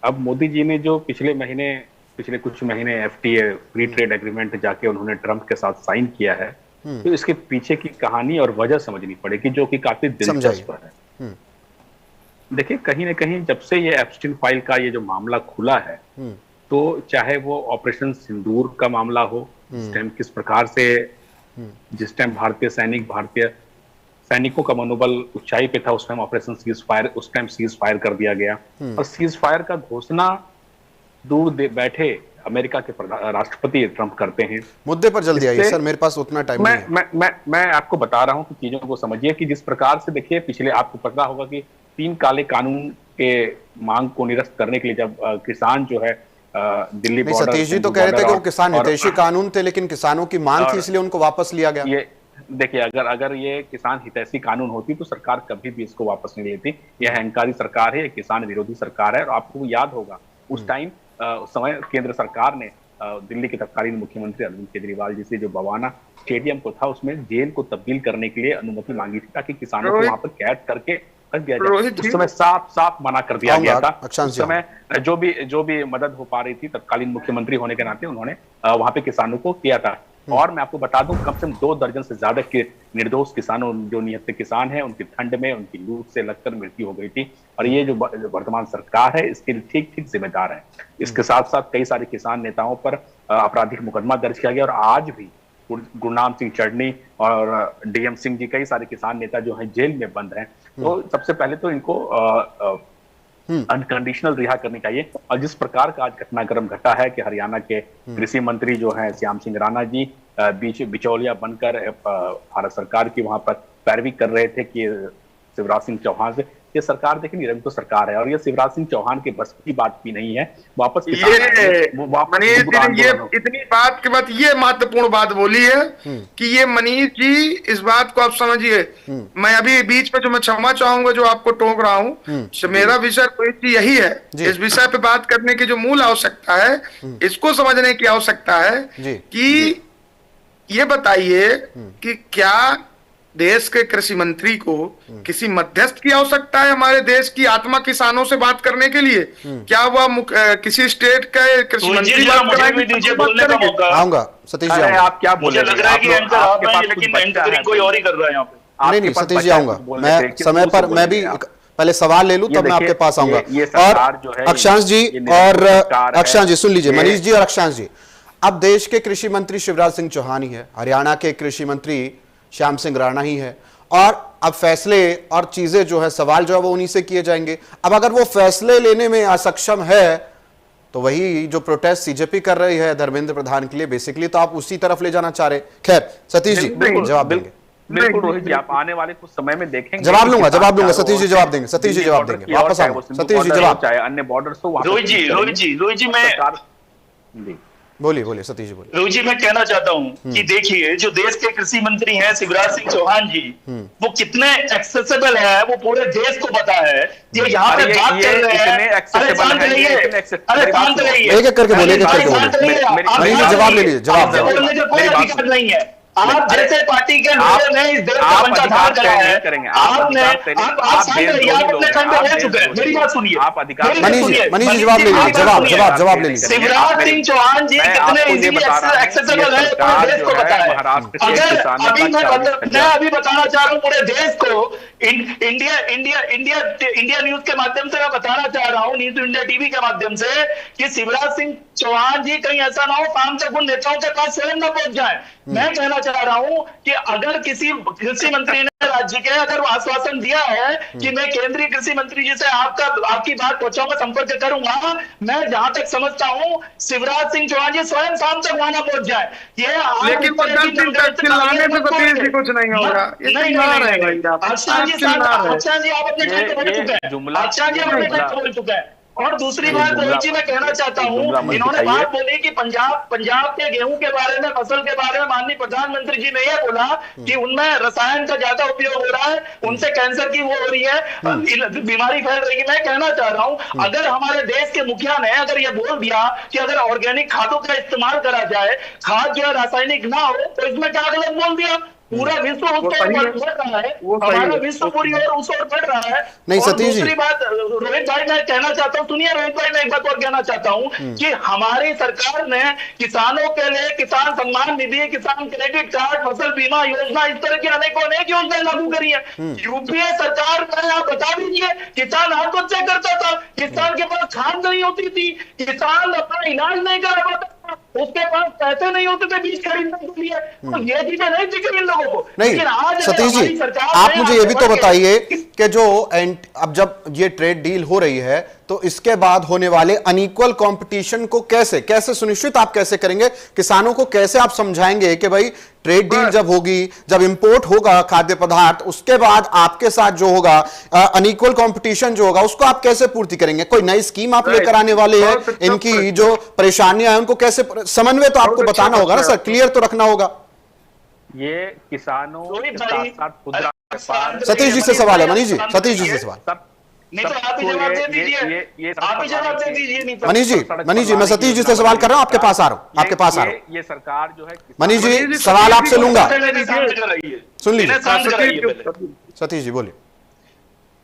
अब मोदी जी ने जो पिछले कुछ महीने एफटीए, फ्री ट्रेड एग्रीमेंट, जाके उन्होंने ट्रंप के साथ साइन किया है, तो इसके पीछे की कहानी और वजह समझनी पड़ेगी, जो कि काफी दिलचस्प है। देखिए, कहीं ना कहीं जब से ये एप्स्टीन फाइल का ये जो मामला खुला है, तो चाहे वो ऑपरेशन सिंदूर का मामला हो, जिस टाइम किस प्रकार से जिस टाइम भारतीय सैनिकों का मनोबल ऊंचाई पे था, उस टाइम ऑपरेशन सीज फायर कर दिया गया और सीज फायर का घोषणा दूर बैठे अमेरिका के राष्ट्रपति ट्रंप करते हैं। मुद्दे पर जल्दी आइए सर, मेरे पास उतना टाइम नहीं है। मैं आपको बता रहा हूं कि चीजों को समझिए कि जिस प्रकार से, देखिए, पिछले आपको पता होगा कि 3 काले कानून के मांग को निरस्त करने के लिए जब किसान जो है दिल्ली बॉर्डर, सतीश जी तो कह रहे थे कि वो किसान हितैषी कानून थे, लेकिन किसानों की मांग थी इसलिए उनको वापस लिया गया। ये देखिए, अगर ये किसान हितैषी कानून होती तो सरकार कभी भी इसको वापस नहीं लेती। यह अहंकारी सरकार है, किसान विरोधी सरकार है। और आपको याद होगा उस टाइम, उस समय केंद्र सरकार ने दिल्ली के तत्कालीन मुख्यमंत्री अरविंद केजरीवाल जी से जो बवाना स्टेडियम को था उसमें जेल को तब्दील करने के लिए अनुमति मांगी थी ताकि किसानों को वहां पर कैद करके रख दिया जाए। उस समय साफ साफ मना कर दिया गया था। उस समय जो भी मदद हो पा रही थी तत्कालीन मुख्यमंत्री होने के नाते उन्होंने वहां पे किसानों को किया था। और मैं आपको बता दूं कम से कम 2 दर्जन से ज्यादा के निर्दोष किसानों जो निहत्थे किसान हैं उनकी ठंड में उनकी लूट से लगकर मृत्यु हो गई थी। और ये जो वर्तमान सरकार है इसके लिए ठीक ठीक जिम्मेदार है। इसके साथ साथ कई सारे किसान नेताओं पर आपराधिक मुकदमा दर्ज किया गया और आज भी गुरनाम सिंह चढ़नी और डीएम सिंह जी कई सारे किसान नेता जो हैं जेल में बंद हैं। तो सबसे पहले तो इनको अनकंडीशनल रिहा करनी चाहिए। और जिस प्रकार का आज घटनाक्रम घटा है कि हरियाणा के कृषि मंत्री जो हैं श्याम सिंह राणा जी बीच बिचौलिया बनकर भारत सरकार की वहां पर पैरवी कर रहे थे कि शिवराज सिंह चौहान से। ये सरकार देखिए निरंकुश तो सरकार है और ये शिवराज सिंह चौहान के बस की बात भी नहीं है। वापस ये इतनी बात के बाद ये महत्वपूर्ण बात बोली है कि ये मनीष जी इस बात को आप समझिए। मैं अभी बीच में जो मैं क्षमा चाहूंगा जो आपको टोक रहा हूँ, मेरा विषय यही है। इस विषय पे बात करने की जो मूल आवश्यकता है इसको समझने की आवश्यकता है कि ये बताइए कि क्या देश के कृषि मंत्री को किसी मध्यस्थ की आवश्यकता है हमारे देश की आत्मा किसानों से बात करने के लिए? क्या वह किसी स्टेट के कृषि मंत्री बात कराएंगे? आऊंगा सतीश जी, आप क्या बोले? लग रहा है कि एंकर आप हैं लेकिन एंकरिंग कोई और ही कर रहा है यहाँ पे। नहीं सतीश जी आऊंगा मैं समय पर। मैं भी पहले सवाल ले लूं तब मैं आपके पास आऊंगा। और अक्षांश जी अक्षांश जी सुन लीजिए, मनीष जी और अक्षांश जी, अब देश के कृषि मंत्री शिवराज सिंह चौहान ही है, हरियाणा के कृषि मंत्री श्याम सिंह राणा ही है और अब फैसले और चीजें जो है सवाल जो है वो उन्हीं से किए जाएंगे। अब अगर वो फैसले लेने में असक्षम है तो वही जो प्रोटेस्ट सीजेपी कर रही है धर्मेंद्र प्रधान के लिए बेसिकली तो आप उसी तरफ ले जाना चाह रहे। खैर सतीश जी जवाब देंगे। बिल्कुल रोहित जी, आप आने वाले कुछ समय में देखेंगे। जवाब लूंगा सतीश जी जवाब देंगे। सतीश जी जवाब देंगे, वापस आऊंगा। सतीश जी जवाब चाहे अन्य बॉर्डर्स हो। रोहित जी मैं बोलिए सतीश जी बोलिए। रोहित जी मैं कहना चाहता हूँ कि देखिए जो देश के कृषि मंत्री हैं शिवराज सिंह चौहान जी वो कितने एक्सेसिबल है वो पूरे देश को पता है। ये यहाँ पे बात कर रहे हैं। अरे शांत रहिए, अरे शांत रहिए, एक एक करके बोलिए। जवाब ले लीजिए। जवाब बोलने का कोई अधिकार नहीं है। आप जैसे पार्टी के लीडर ने इस देश का पंचाधार करा है। आपने आप शांत रहिए, आप अपने काम पे रह चुके हैं। मेरी बात सुनिए, मनीष जी जवाब ले लीजिए। जवाब ले लीजिए। शिवराज सिंह चौहान जी कितने इजीली एक्सेसिबल है पूरे देश को पता है। अगर मैं अभी बताना चाह रहा हूँ पूरे देश को, इंडिया न्यूज के माध्यम से मैं बताना चाह रहा हूँ, न्यूज इंडिया टीवी के माध्यम से कि शिवराज सिंह चौहान जी कहीं ऐसा ना हो शाम तक उन नेताओं के पास स्वयं न पहुंच जाए। मैं कहना चाह रहा हूं कि अगर किसी कृषि मंत्री ने राज्य के अगर आश्वासन दिया है कि मैं केंद्रीय कृषि मंत्री जी से आपकी बात पहुंचाऊंगा, संपर्क करूंगा, मैं जहां तक समझता हूं शिवराज सिंह चौहान जी स्वयं शाम तक वहां पहुंच जाए। ये लेकिन चिल्लाने से सतीश जी कुछ नहीं होगा। अच्छा जी आप अपने घर पे बोल चुके हैं। और दूसरी बात रोहित जी मैं कहना चाहता हूँ, इन्होंने बात बोली कि पंजाब के गेहूं के बारे में, फसल के बारे में माननीय प्रधानमंत्री जी ने यह बोला कि उनमें रसायन का ज्यादा उपयोग हो रहा है, उनसे कैंसर की वो हो रही है, बीमारी फैल रही है। मैं कहना चाह रहा हूँ अगर हमारे देश के मुखिया ने अगर ये बोल दिया कि अगर ऑर्गेनिक खादों का इस्तेमाल करा जाए, खाद जो है रासायनिक ना हो, तो इसमें क्या गलत बोल दिया? पूरा विश्व उस बढ़ रहा है, हमारा विश्व पूरी ओर उस ओर बढ़ रहा है। नहीं सतीश जी, दूसरी बात रोहित भाई मैं कहना चाहता हूँ, सुनिए रोहित भाई मैं एक बात और कहना चाहता हूँ कि हमारी सरकार ने किसानों के लिए किसान सम्मान निधि, किसान क्रेडिट कार्ड, फसल बीमा योजना, इस तरह की अनेक योजनाएं लागू करी है। यूपीए सरकार में आप बता दीजिए किसान आत्महत्या करता था, किसान के पास खाद नहीं होती थी, किसान अपना इलाज नहीं करा पाता, उसके पास पैसे नहीं होते थे बीज खरीदने के लिए। तो ये चीजें नहीं दिख रही इन लोगों को। नहीं सतीश जी, आप मुझे ये भी तो बताइए कि जो अब जब ये ट्रेड डील हो रही है तो इसके बाद होने वाले अनइक्वल कंपटीशन को कैसे सुनिश्चित आप कैसे करेंगे? किसानों को कैसे आप समझाएंगे कि भाई ट्रेड डील जब होगी, जब इंपोर्ट होगा खाद्य पदार्थ, उसके बाद आपके साथ जो होगा अनइक्वल कंपटीशन जो होगा उसको आप कैसे पूर्ति करेंगे? कोई नई स्कीम आप लेकर आने वाले हैं? इनकी जो परेशानियां हैं उनको कैसे समन्वय तो आपको बताना होगा ना सर, क्लियर तो रखना होगा। ये किसानों के साथ-साथ सतीश जी से सवाल है, मनीष जी सतीश जी से सवाल। नहीं तो आप ही जवाब दे दीजिए, आप ही जवाब दे दीजिए। नहीं तो मनीष जी मैं सतीश जी से सवाल कर रहा हूं, आपके पास आ रहा हूं, आपके पास आ रहा हूं। ये सरकार जो है मनीष जी सवाल आपसे लूंगा, सुन लीजिए। शांत कराइए पहले। सतीश जी बोलिए।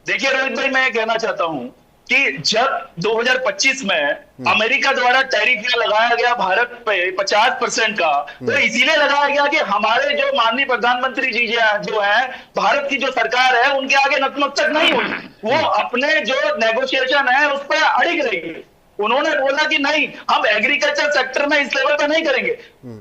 देखिए रोहित भाई, मैं कहना चाहता हूं कि जब 2025 में अमेरिका द्वारा टैरिफ लगाया गया भारत पे 50% का, तो इसीलिए लगाया गया कि हमारे जो माननीय प्रधानमंत्री जी जो है, भारत की जो सरकार है, उनके आगे नतमस्तक नहीं हुई। वो अपने जो नेगोशिएशन है उस पर अड़िग रही है। उन्होंने बोला कि नहीं, हम एग्रीकल्चर सेक्टर में इस लेवल पे नहीं करेंगे।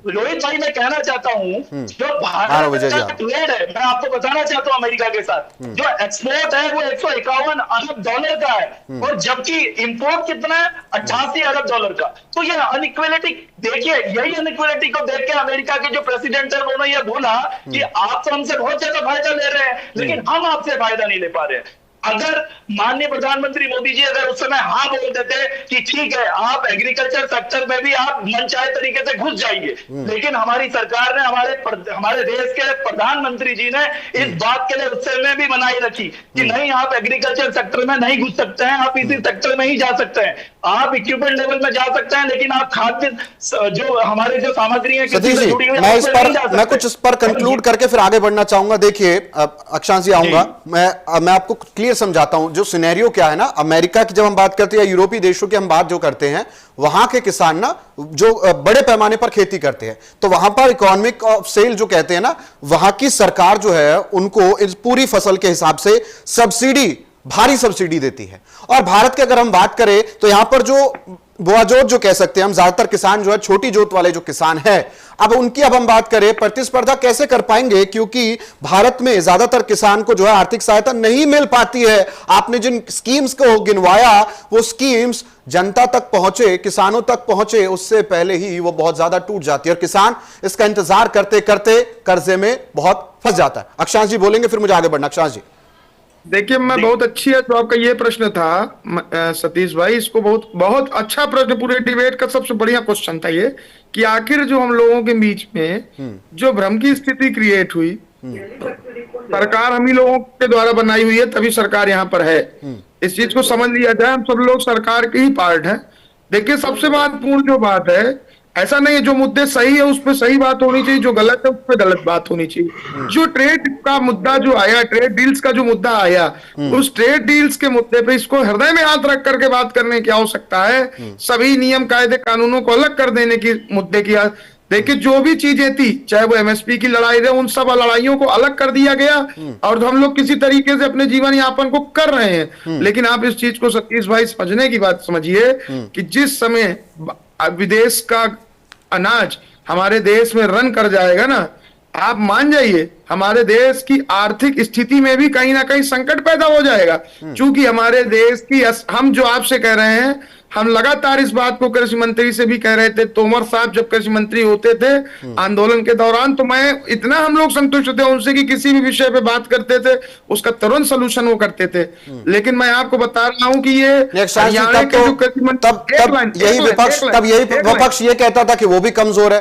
रोहित भाई मैं कहना चाहता हूं, जो भारत का ट्रेड है, मैं आपको बताना चाहता हूं अमेरिका के साथ, जो एक्सपोर्ट है वो 151 अरब डॉलर का है, और जबकि इंपोर्ट कितना है, 88 अरब डॉलर का। तो ये अनइक्वालिटी देखिए, यही अनइक्वालिटी को देख के अमेरिका के जो प्रेसिडेंट है उन्होंने ये बोला कि आप तो हमसे बहुत ज्यादा फायदा ले रहे हैं, लेकिन हम आपसे फायदा नहीं ले पा रहे हैं। अगर माननीय प्रधानमंत्री मोदी जी अगर उस समय हाँ बोल देते कि ठीक है, आप एग्रीकल्चर सेक्टर में भी आप मनचाहे तरीके से घुस जाइए, लेकिन हमारी सरकार ने, हमारे देश के प्रधानमंत्री जी ने इस बात के लिए उस समय भी मनाही रखी कि नहीं, आप एग्रीकल्चर सेक्टर में नहीं घुस सकते हैं, आप इसी सेक्टर में ही जा सकते हैं, आप इक्विपमेंट लेवल में जा सकते हैं, लेकिन आप खाद्य जो हमारे जो सामग्री है सतीश जी, मैं कुछ इस पर कंक्लूड करके फिर आगे बढ़ना चाहूंगा। देखिए अक्षांश जी आऊंगा, मैं आपको क्लियर समझाता हूं जो सिनेरियो क्या है ना। अमेरिका की जब हम बात करते हैं, यूरोपीय देशों की हम बात जो करते हैं, वहां के किसान ना जो बड़े पैमाने पर खेती करते हैं, तो वहां पर इकोनॉमिक ऑफ सेल जो कहते हैं ना, वहां की सरकार जो है उनको इस पूरी फसल के हिसाब से सब्सिडी, भारी सब्सिडी देती है। और भारत की अगर हम बात करें तो यहां पर जो बुआजोत जो कह सकते हैं हम, ज्यादातर किसान जो है छोटी जोत वाले जो किसान है, अब उनकी अब हम बात करें, प्रतिस्पर्धा कैसे कर पाएंगे, क्योंकि भारत में ज्यादातर किसान को जो है आर्थिक सहायता नहीं मिल पाती है। आपने जिन स्कीम्स को गिनवाया, वो स्कीम्स जनता तक पहुंचे, किसानों तक पहुंचे, उससे पहले ही वो बहुत ज्यादा टूट जाती है और किसान इसका इंतजार करते करते कर्जे में बहुत फंस जाता है। अक्षांश जी बोलेंगे, फिर मुझे आगे बढ़ना। अक्षांश जी देखिए, मैं बहुत अच्छी है जो आपका ये प्रश्न था सतीश भाई, इसको बहुत अच्छा प्रश्न, पूरे डिबेट का सबसे बढ़िया क्वेश्चन था ये, कि आखिर जो हम लोगों के बीच में जो भ्रम की स्थिति क्रिएट हुई, सरकार हम ही लोगों के द्वारा बनाई हुई है, तभी सरकार यहाँ पर है। इस चीज को समझ लिया जाए, हम सब लोग सरकार के ही पार्ट हैं। देखिए, सबसे महत्वपूर्ण जो बात है, ऐसा नहीं है जो मुद्दे सही है उस पर सही बात होनी चाहिए, जो गलत है उस पर गलत बात होनी चाहिए। जो ट्रेड का मुद्दा जो आया, ट्रेड डील्स का जो मुद्दा आया, उस ट्रेड डील्स के मुद्दे पे इसको हृदय में हाथ रख करके बात करने की आवश्यकता है। सभी नियम कायदे कानूनों को अलग कर देने की मुद्दे की, देखिए जो भी चीजें थी, चाहे वो एमएसपी की लड़ाई रहे, उन सब लड़ाइयों को अलग कर दिया गया और हम लोग किसी तरीके से अपने जीवन यापन को कर रहे हैं। लेकिन आप इस चीज को सतीश भाई समझने की बात समझिए कि जिस समय विदेश का अनाज हमारे देश में रन कर जाएगा ना, आप मान जाइए हमारे देश की आर्थिक स्थिति में भी कहीं ना कहीं संकट पैदा हो जाएगा। क्योंकि हमारे देश की, हम जो आपसे कह रहे हैं, हम लगातार इस बात को कृषि मंत्री से भी कह रहे थे। तोमर साहब जब कृषि मंत्री होते थे आंदोलन के दौरान, तो मैं इतना हम लोग संतुष्ट थे उनसे कि किसी भी विषय पे बात करते थे उसका तुरंत सलूशन वो करते थे। लेकिन मैं आपको बता रहा हूं कि ये हरियाणा के जो कृषि मंत्री, यही विपक्ष ये कहता था कि वो भी कमजोर है।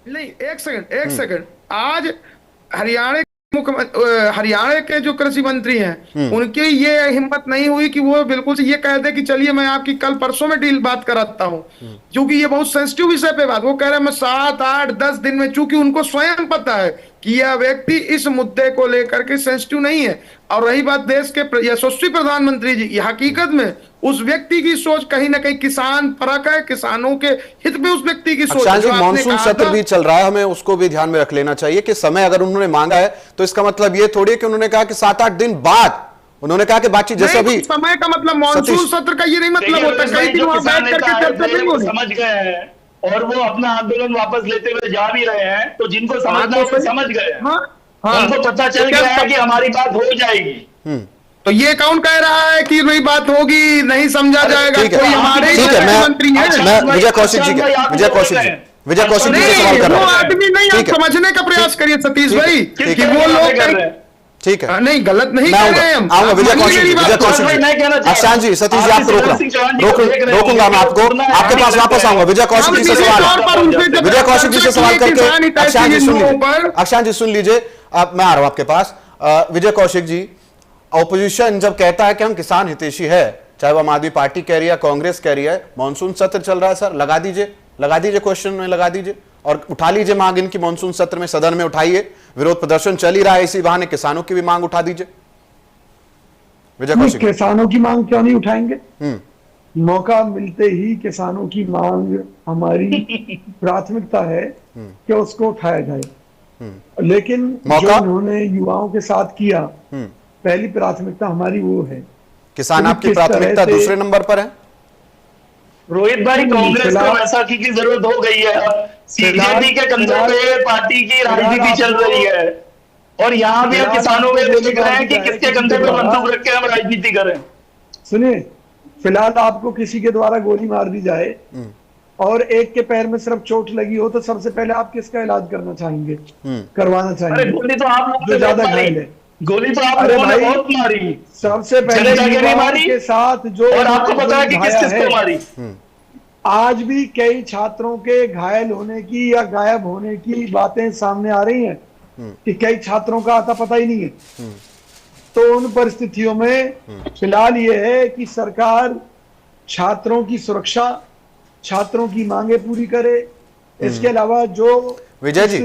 नहीं, एक सेकंड, आज हरियाणा के जो कृषि मंत्री हैं, उनकी ये हिम्मत नहीं हुई कि वो बिल्कुल से ये कह दे कि चलिए मैं आपकी कल परसों में डील बात कराता हूं, क्योंकि ये बहुत सेंसिटिव विषय पे बात, वो कह रहे हैं मैं 7, 8, 10 दिन में, चूंकि उनको स्वयं पता है कि यह व्यक्ति इस मुद्दे को लेकर के सेंसिटिव नहीं है। और रही बात देश के यशस्वी प्रधानमंत्री जी, ये हकीकत में उस व्यक्ति की सोच कहीं ना कहीं किसान परक है, किसानों के हित में उस व्यक्ति की सोच। मॉनसून सत्र भी चल रहा है, हमें उसको भी ध्यान में रख लेना चाहिए कि समय अगर उन्होंने मांगा है तो इसका मतलब ये थोड़ी है कि उन्होंने कहा कि 7-8 दिन बाद, उन्होंने कहा कि बातचीत जैसे अभी समय का मतलब मॉनसून सत्र का ये नहीं मतलब होता कई दिन वहां बैठ करके चर्चा नहीं होगी। समझ गए हैं और वो अपना आंदोलन वापस लेते हुए जा भी रहे हैं, तो जिनको समझना है समझ गए, उनको पता चल गया है कि हमारी बात हो जाएगी। तो ये कौन कह रहा है कि नहीं बात होगी, नहीं समझा जाएगा? कोई हमारे मंत्री है, मैं विजय कौशिक जी से सवाल कर रहा हूं। आदमी नहीं, आप समझने का प्रयास करिए सतीश भाई कि वो लोग, ठीक है, नहीं गलत नहीं कर रहे हैं हम। आऊंगा विजय कौशिक जी, अक्षांश जी, सतीश जी आपको रोकूंगा मैं आपको, आपके पास वापस आऊंगा। विजय कौशिक जी से सवाल करके अक्षांश जी सुन लीजिए, मैं आ रहा हूं आपके पास। विजय कौशिक जी, ऑपोजिशन जब कहता है कि हम किसान हितैषी है, चाहे वो आम आदमी पार्टी कह रही है, कांग्रेस कह रही है, मॉनसून सत्र चल रहा है सर, लगा दीजिए क्वेश्चन में, लगा दीजिए और उठा लीजिए मांग इनकी मॉनसून सत्र में, सदन में उठाइए। विरोध प्रदर्शन चल ही रहा है, इसी बहाने किसानों की भी मांग उठा दीजिए। विजय कौशिक, किसानों की मांग क्यों नहीं उठाएंगे? मौका मिलते ही किसानों की मांग हमारी प्राथमिकता है कि उसको उठाया जाए। लेकिन जो उन्होंने युवाओं के साथ किया, पहली प्राथमिकता हमारी वो है। किसान आपकी प्राथमिकता दूसरे नंबर पर है। रोहित भाई, कांग्रेस को बैसाखी की जरूरत हो गई है। सीजेपी के कंधे पे पार्टी की राजनीति चल रही है और यहाँ भी हम किसानों में देख रहे हैं कि किसके कंधे पे बंदूक रख के हम राजनीति करें। सुनिए, फिलहाल आपको किसी के द्वारा गोली मार दी जाए और एक के पैर में सिर्फ चोट लगी हो तो सबसे पहले आप किसका इलाज करना चाहेंगे, करवाना चाहेंगे? अरे गोली तो आप लोग जो ज्यादा घायल है, गोली तो आप लोगों ने बहुत मारी। सबसे पहले युवाओं के साथ जो, और आपको पता है कि किस किस को मारी। आज भी कई छात्रों के घायल होने की या गायब होने की बातें सामने आ रही हैं कि कई छात्रों का आता पता ही नहीं है। तो उन परिस्थितियों में फिलहाल ये है कि सरकार छात्रों की सुरक्षा, छात्रों की मांगे पूरी करे। इसके अलावा जो विजय जी,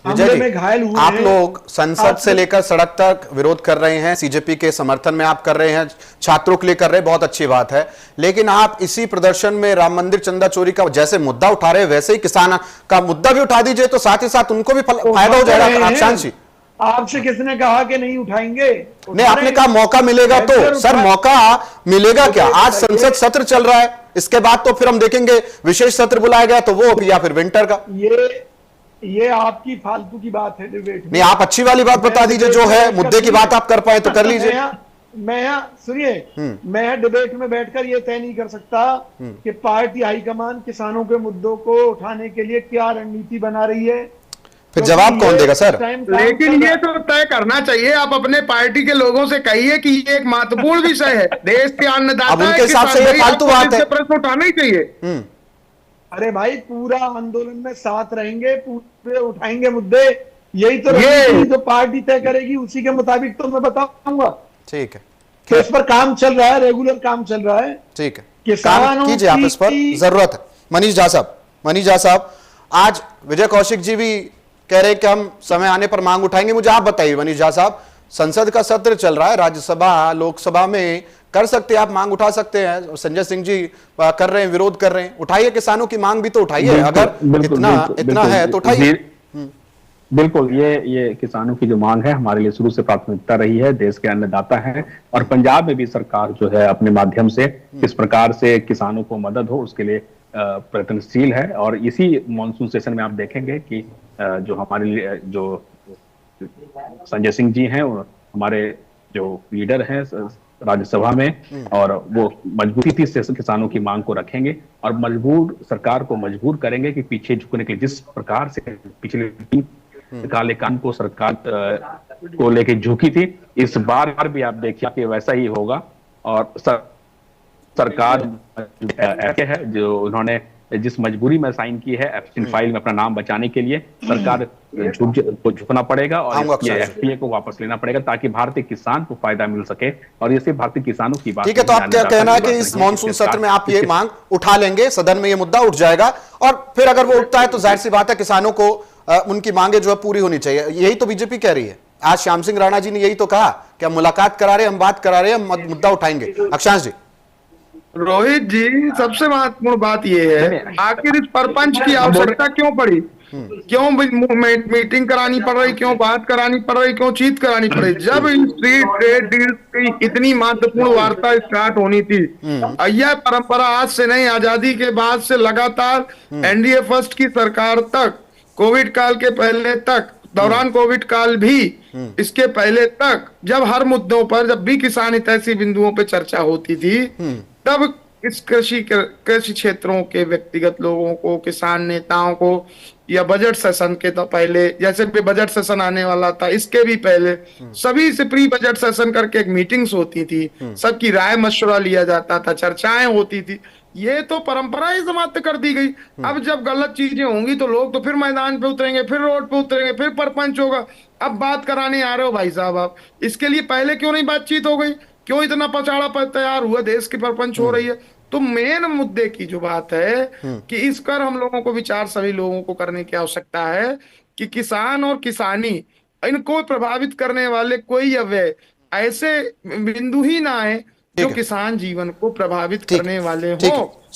में घायल हुए आप लोग संसद से लेकर सड़क तक विरोध कर रहे हैं, सीजेपी के समर्थन में आप कर रहे हैं, छात्रों के लिए कर रहे हैं, बहुत अच्छी बात है। लेकिन आप इसी प्रदर्शन में राम मंदिर चंदा चोरी का जैसे मुद्दा उठा रहे हैं, वैसे ही किसान का मुद्दा भी उठा दीजिए, तो साथ ही साथ उनको भी फायदा हो जाएगा। आकांक्षी, आपसे किसने कहा कि नहीं उठाएंगे? नहीं, आपने कहा मौका मिलेगा तो। सर मौका मिलेगा क्या? आज संसद सत्र चल रहा है, इसके बाद तो फिर हम देखेंगे विशेष सत्र बुलाया गया तो वो या फिर विंटर का। ये आपकी फालतू की बात है डिबेट में। नहीं, आप अच्छी वाली बात बता दीजिए, जो है मुद्दे की बात आप कर पाए तो कर लीजिए। सुनिए, मैं डिबेट में बैठकर ये तय नहीं कर सकता कि पार्टी हाईकमान किसानों के मुद्दों को उठाने के लिए क्या रणनीति बना रही है। फिर जवाब कौन देगा सर? लेकिन ये तो तय करना चाहिए, आप अपने पार्टी के लोगों से कहिए कि ये एक महत्वपूर्ण विषय है, देश के अन्नदाता। अब उनके हिसाब से ये फालतू बात है, प्रश्न उठाना ही चाहिए। अरे भाई, पूरा आंदोलन में साथ रहेंगे, पूरे उठाएंगे मुद्दे, यही तो रणनीति जो पार्टी तय करेगी उसी के मुताबिक तो मैं बताऊंगा। ठीक है, तो इस पर काम चल रहा है, रेगुलर काम चल रहा है। ठीक है, किसानों कीजिए आप, इस पर जरूरत है। मनीष झा साहब, आज विजय कौशिक जी भी कह रहे हैं कि हम समय आने पर मांग उठाएंगे। मुझे आप बताइए मनीष झा साहब, संसद का सत्र चल रहा है, राज्यसभा लोकसभा में कर सकते हैं, आप मांग उठा सकते हैं। संजय सिंह जी कर रहे हैं, विरोध कर रहे हैं, उठाइए किसानों की मांग भी तो उठाइए, अगर इतना है तो उठाइए। बिल्कुल, ये किसानों की जो मांग है हमारे लिए शुरू से प्राथमिकता रही है, देश के अन्नदाता हैं और पंजाब में भी सरकार जो है अपने माध्यम से किस प्रकार से किसानों को मदद हो उसके लिए प्रयत्नशील है। और इसी मॉनसून सेशन में आप देखेंगे कि जो हमारे जो संजय सिंह जी हैं, हमारे जो लीडर हैं राज्यसभा में, और वो मजबूती से किसानों की मांग को रखेंगे और सरकार को मजबूर करेंगे कि पीछे झुकने के लिए, जिस प्रकार से पिछले 3 काले कानून को सरकार को लेके झुकी थी, इस बार भी आप देखिए कि वैसा ही होगा। और सरकार ऐसे है जो उन्होंने जिस मजबूरी में साइन की है एब्स्टिन फाइल में अपना नाम बचाने के लिए, सरकार को झुकना पड़ेगा और एफपीए को वापस लेना पड़ेगा ताकि भारतीय किसान को फायदा मिल सके। और ये सिर्फ भारतीय किसानों की बात। ठीक है, तो आप क्या कहना है कि इस मॉनसून सत्र में आप ये मांग उठा लेंगे, सदन में ये मुद्दा उठ जाएगा और फिर अगर वो उठता है तो जाहिर सी बात है किसानों को उनकी मांगे जो है पूरी होनी चाहिए। यही तो बीजेपी कह रही है। आज श्याम सिंह राणा जी ने यही तो कहा कि हम मुलाकात करा रहे, हम बात करा रहे, हम मुद्दा उठाएंगे। अक्षांश जी। रोहित जी, सबसे महत्वपूर्ण बात यह है, आखिर इस परपंच की आवश्यकता क्यों पड़ी? क्यों मीटिंग करानी पड़ रही, क्यों बात करानी पड़ रही, क्यों चीत करानी पड़ रही? जब इन फ्री ट्रेड डील की इतनी महत्वपूर्ण वार्ता स्टार्ट होनी थी, यह परंपरा आज से नहीं, आजादी के बाद से लगातार एनडीए फर्स्ट की सरकार तक, कोविड काल के पहले तक, दौरान कोविड काल भी, इसके पहले तक, जब हर मुद्दों पर, जब भी किसान हितैषी बिंदुओं पर चर्चा होती थी, तब इस कृषि क्षेत्रों के व्यक्तिगत लोगों को, किसान नेताओं को, या बजट सेशन के तो पहले, जैसे भी बजट सेशन आने वाला था इसके भी पहले, सभी से प्री बजट सेशन करके एक मीटिंग्स होती थी, सबकी राय मशवरा लिया जाता था, चर्चाएं होती थी। ये तो परंपरा ही समाप्त कर दी गई। अब जब गलत चीजें होंगी तो लोग तो फिर मैदान पे उतरेंगे, फिर रोड पे उतरेंगे, फिर परपंच होगा। अब बात कराने आ रहे हो भाई साहब आप, इसके लिए पहले क्यों नहीं बातचीत हो गई? क्यों इतना पचाड़ा पर तैयार हुआ? देश की परपंच हो रही है। तो मेन मुद्दे की जो बात है कि इस पर हम लोगों को विचार, सभी लोगों को करने की आवश्यकता है कि किसान और किसानी, इनको प्रभावित करने वाले कोई अव्यय ऐसे बिंदु ही ना आए जो किसान जीवन को प्रभावित करने वाले हो।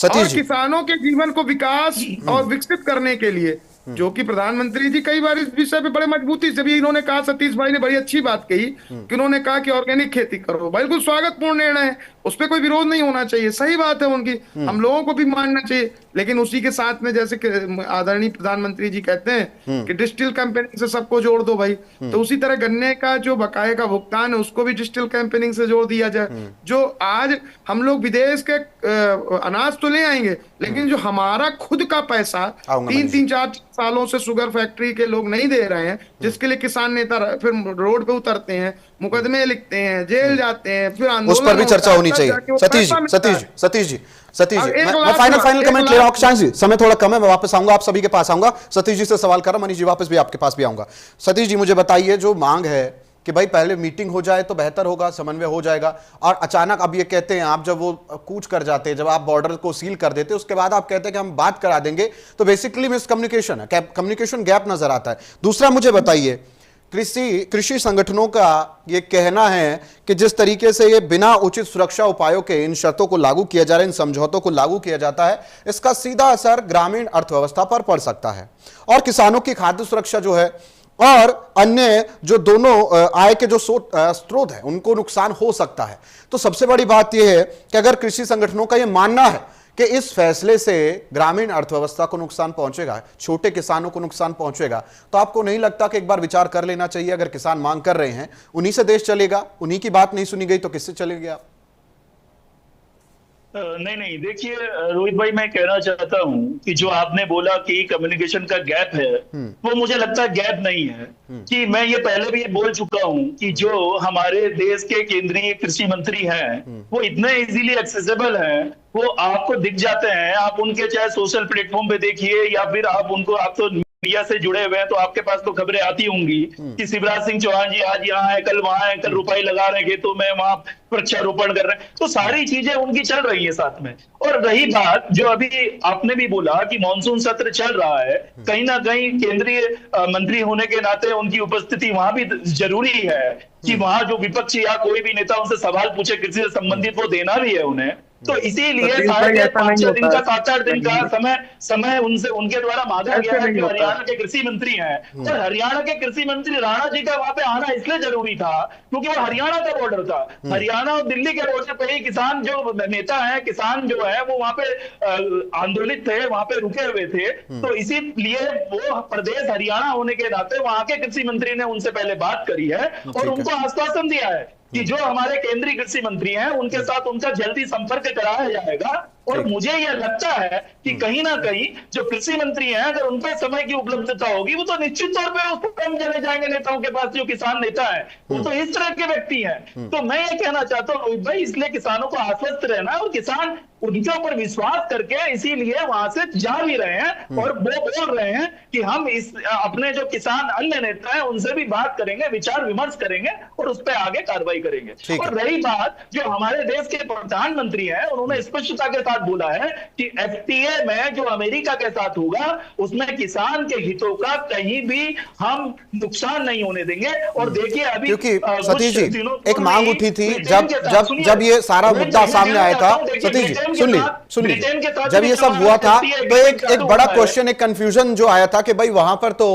और किसानों के जीवन को विकास और विकसित करने के लिए, जो कि प्रधानमंत्री जी कई बार इस विषय पे बड़े मजबूती से भी इन्होंने कहा, सतीश भाई ने बड़ी अच्छी बात कही कि उन्होंने कहा कि ऑर्गेनिक खेती करो। बिल्कुल स्वागतपूर्ण निर्णय है, उस पर कोई विरोध नहीं होना चाहिए, सही बात है उनकी, हम लोगों को भी मानना चाहिए। लेकिन उसी के साथ में जैसे आदरणीय प्रधानमंत्री जी कहते हैं कि डिजिटल कैंपेनिंग से सबको जोड़ दो भाई, तो उसी तरह गन्ने का जो बकाये का भुगतान है उसको भी डिजिटल कैंपेनिंग से जोड़ दिया जाए। जो आज हम लोग विदेश के अनाज तो ले आएंगे, लेकिन जो हमारा खुद का पैसा 3-4 सालों से शुगर फैक्ट्री के लोग नहीं दे रहे हैं, जिसके लिए किसान नेता फिर रोड पे उतरते हैं, मुकदमे लिखते हैं, जेल जाते हैं, फिर आंदोलन, उस पर भी चर्चा होनी चाहिए। सतीश जी, मैं फाइनल कमेंट ले रहा हूं। शांत जी, समय थोड़ा कम है, मैं वापस आऊंगा, आप सभी के पास आऊंगा। सतीश जी से सवाल कर रहा हूं, मनीष जी वापस भी आपके पास भी आऊंगा। सतीश जी, मुझे बताइए, जो मांग है कि भाई पहले मीटिंग हो जाए तो बेहतर होगा, समन्वय हो जाएगा, और अचानक अब ये कहते हैं आप, जब वो कूच कर जाते हैं, जब आप बॉर्डर को सील कर देते हैं, उसके बाद आप कहते हैं कि हम बात करा देंगे, तो बेसिकली मिसकम्युनिकेशन है, कम्युनिकेशन गैप नजर आता है। दूसरा, मुझे बताइए, कृषि संगठनों का ये कहना है कि जिस तरीके से ये बिना उचित सुरक्षा उपायों के इन शर्तों को लागू किया जा रहा है, इन समझौतों को लागू किया जाता है, इसका सीधा असर ग्रामीण अर्थव्यवस्था पर पड़ सकता है, और किसानों की खाद्य सुरक्षा जो है और अन्य जो दोनों आय के जो स्रोत है उनको नुकसान हो सकता है। तो सबसे बड़ी बात यह है कि अगर कृषि संगठनों का यह मानना है कि इस फैसले से ग्रामीण अर्थव्यवस्था को नुकसान पहुंचेगा, छोटे किसानों को नुकसान पहुंचेगा, तो आपको नहीं लगता कि एक बार विचार कर लेना चाहिए? अगर किसान मांग कर रहे हैं, उन्हीं से देश चलेगा, उन्हीं की बात नहीं सुनी गई तो किससे चलेगी आप? नहीं, देखिए रोहित भाई, मैं कहना चाहता हूं कि जो आपने बोला कि कम्युनिकेशन का गैप है, वो मुझे लगता है गैप नहीं है। कि मैं ये पहले भी बोल चुका हूं कि जो हमारे देश के केंद्रीय कृषि मंत्री हैं, वो इतने इजीली एक्सेसिबल हैं, वो आपको दिख जाते हैं। आप उनके चाहे सोशल प्लेटफॉर्म पे देखिए, या फिर आप उनको, आप तो मीडिया से जुड़े हुए हैं तो आपके पास तो खबरें आती होंगी कि शिवराज सिंह चौहान जी आज यहाँ है, कल वहां है, कल रुपाई लगा रहे खेतों में, वहां वृक्षारोपण कर रहे हैं, तो सारी चीजें उनकी चल रही है साथ में। और रही बात जो अभी आपने भी बोला कि मानसून सत्र चल रहा है, कहीं ना कहीं केंद्रीय मंत्री होने के नाते उनकी उपस्थिति वहां भी जरूरी है कि वहां जो विपक्षी या कोई भी नेता उनसे सवाल पूछे कृषि से संबंधित, वो देना भी है उन्हें। तो इसीलिए 5-6 दिन का, 7-8 दिन का समय उनसे, उनके द्वारा मांगा गया है कि हरियाणा के कृषि मंत्री हैं, और हरियाणा के कृषि मंत्री राणा जी का वहां पे आना इसलिए जरूरी था क्योंकि वो हरियाणा का बॉर्डर था। हरियाणा और दिल्ली के बॉर्डर पे ही किसान जो नेता है, किसान जो है, वो वहां पे आंदोलित थे, वहां पे रुके हुए थे। तो इसीलिए वो प्रदेश हरियाणा होने के नाते वहां के कृषि मंत्री ने उनसे पहले बात करी है और उनको आश्वासन दिया है कि जो हमारे केंद्रीय कृषि मंत्री हैं उनके साथ उनका जल्दी संपर्क कराया जाएगा। और मुझे यह लगता है कि कहीं ना कहीं जो कृषि मंत्री हैं, अगर उन पर समय की उपलब्धता होगी, वो तो निश्चित तौर पे उसको कम चले जाएंगे नेताओं के पास। जो किसान नेता है वो तो इस तरह के व्यक्ति हैं। तो मैं ये कहना चाहता हूँ रोहित भाई, इसलिए किसानों को आश्वस्त रहना, और किसान उनके ऊपर विश्वास करके इसीलिए वहां से जा भी रहे हैं और वो बोल रहे हैं कि हम इस अपने जो किसान अन्य नेता हैं उनसे भी बात करेंगे, विचार विमर्श करेंगे और उस पर आगे कार्रवाई करेंगे। और रही बात जो हमारे देश के प्रधानमंत्री हैं, उन्होंने स्पष्टता के साथ बोला है कि एफटीए में जो अमेरिका के साथ होगा उसमें किसान के हितों का कहीं भी हम नुकसान नहीं होने देंगे। और देखिए अभी, क्योंकि सतीश जी, एक मांग उठी थी जब ये सारा मुद्दा सामने आया था, सतीश जी सुन लीजिए, जब ये सब हुआ था तो एक बड़ा क्वेश्चन, एक कंफ्यूजन जो आया था कि भाई वहां पर तो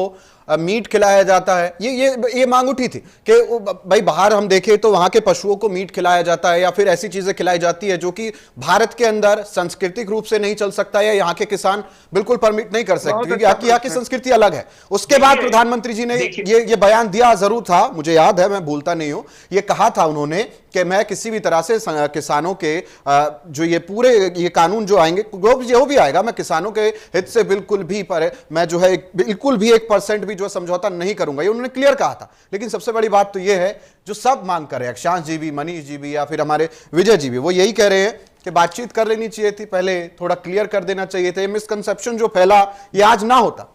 मीट खिलाया जाता है। ये मांग उठी थी कि भाई बाहर हम देखें तो वहां के पशुओं को मीट खिलाया जाता है या फिर ऐसी चीजें खिलाई जाती है जो कि भारत के अंदर सांस्कृतिक रूप से नहीं चल सकता या यहाँ के किसान बिल्कुल परमिट नहीं कर सकते क्योंकि यहाँ की संस्कृति अलग है। उसके बाद प्रधानमंत्री जी ने ये बयान दिया जरूर था, मुझे याद है, मैं भूलता नहीं हूं। ये कहा था उन्होंने कि मैं किसी भी तरह से किसानों के जो ये पूरे ये कानून जो आएंगे जो भी आएगा, मैं किसानों के हित से बिल्कुल भी मैं जो है बिल्कुल भी 1% भी जो समझौता नहीं करूंगा, ये उन्होंने क्लियर कहा था। लेकिन सबसे बड़ी बात तो ये है जो सब मांग कर रहे हैं, अक्षांश जी भी, मनीष जी भी या फिर हमारे विजय जी भी, वो यही कह रहे हैं कि बातचीत कर लेनी चाहिए थी, पहले थोड़ा क्लियर कर देना चाहिए था। मिसकंसेप्शन जो फैला ये आज ना होता।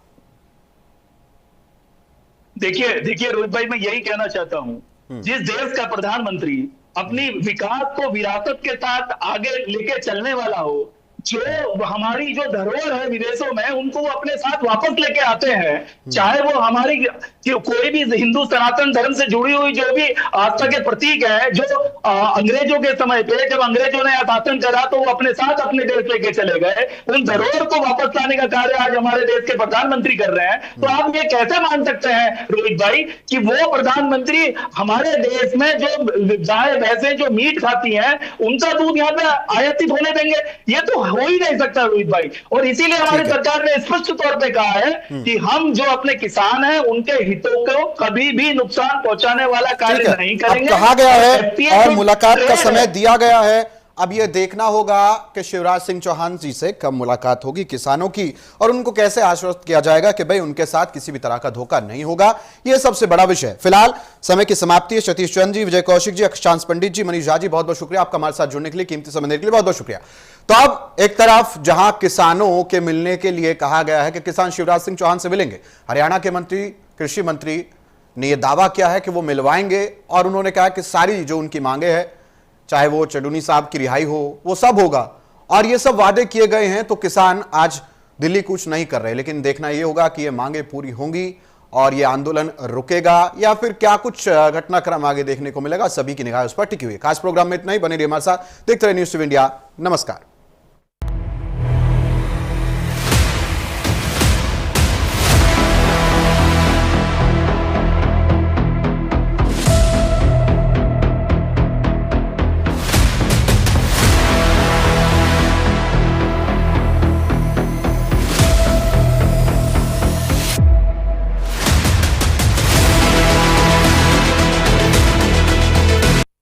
देखिए रोहित भाई, मैं यही कहना चाहता हूं, जिस देश का प्रधानमंत्री अपनी विकास को विरासत के साथ आगे लेके चलने वाला हो, जो हमारी जो धरोहर है विदेशों में, उनको वो अपने साथ वापस लेके आते हैं, चाहे वो हमारी कोई भी हिंदू सनातन धर्म से जुड़ी हुई जो भी आस्था के प्रतीक है, जो अंग्रेजों के समय पे जब अंग्रेजों ने शासन करा तो वो अपने साथ अपने देश लेके चले गए, उन धरोहर को वापस लाने का कार्य आज हमारे देश के प्रधानमंत्री कर रहे हैं। तो आप ये कैसे मान सकते हैं रोहित भाई कि वो प्रधानमंत्री हमारे देश में जो गाय भैंसे जो मीट खाती हैं उनका दूध यहाँ पे आयातित होने देंगे? ये तो हो ही नहीं सकता रोहित भाई। और इसीलिए हमारी सरकार ने स्पष्ट तौर पे कहा है कि हम जो अपने किसान हैं उनके हितों को कभी भी नुकसान पहुंचाने वाला कार्य नहीं करेंगे। कहा गया है और मुलाकात का समय दिया गया है। अब यह देखना होगा कि शिवराज सिंह चौहान जी से कब मुलाकात होगी किसानों की और उनको कैसे आश्वस्त किया जाएगा कि भाई उनके साथ किसी भी तरह का धोखा नहीं होगा। यह सबसे बड़ा विषय है। फिलहाल समय की समाप्ति है। सतीश चंद्र जी, विजय कौशिक जी, अक्षांश पंडित जी, मनीष झा जी, बहुत बहुत शुक्रिया आपका हमारे साथ जुड़ने के लिए, कीमती समय देने के लिए बहुत बहुत शुक्रिया। तो अब एक तरफ जहां किसानों के मिलने के लिए कहा गया है कि किसान शिवराज सिंह चौहान से मिलेंगे, हरियाणा के मंत्री, कृषि मंत्री ने यह दावा किया है कि वो मिलवाएंगे और उन्होंने कहा कि सारी जो उनकी मांगे हैं, चाहे वो चडूनी साहब की रिहाई हो, वो सब होगा और ये सब वादे किए गए हैं। तो किसान आज दिल्ली कूच नहीं कर रहे, लेकिन देखना यह होगा कि ये मांगे पूरी होंगी और ये आंदोलन रुकेगा या फिर क्या कुछ घटनाक्रम आगे देखने को मिलेगा। सभी की निगाह उस पर टिकी हुई है। खास प्रोग्राम में इतना ही। बने रहिए हमारे साथ, देखते रहिए न्यूज़ 2 इंडिया। नमस्कार।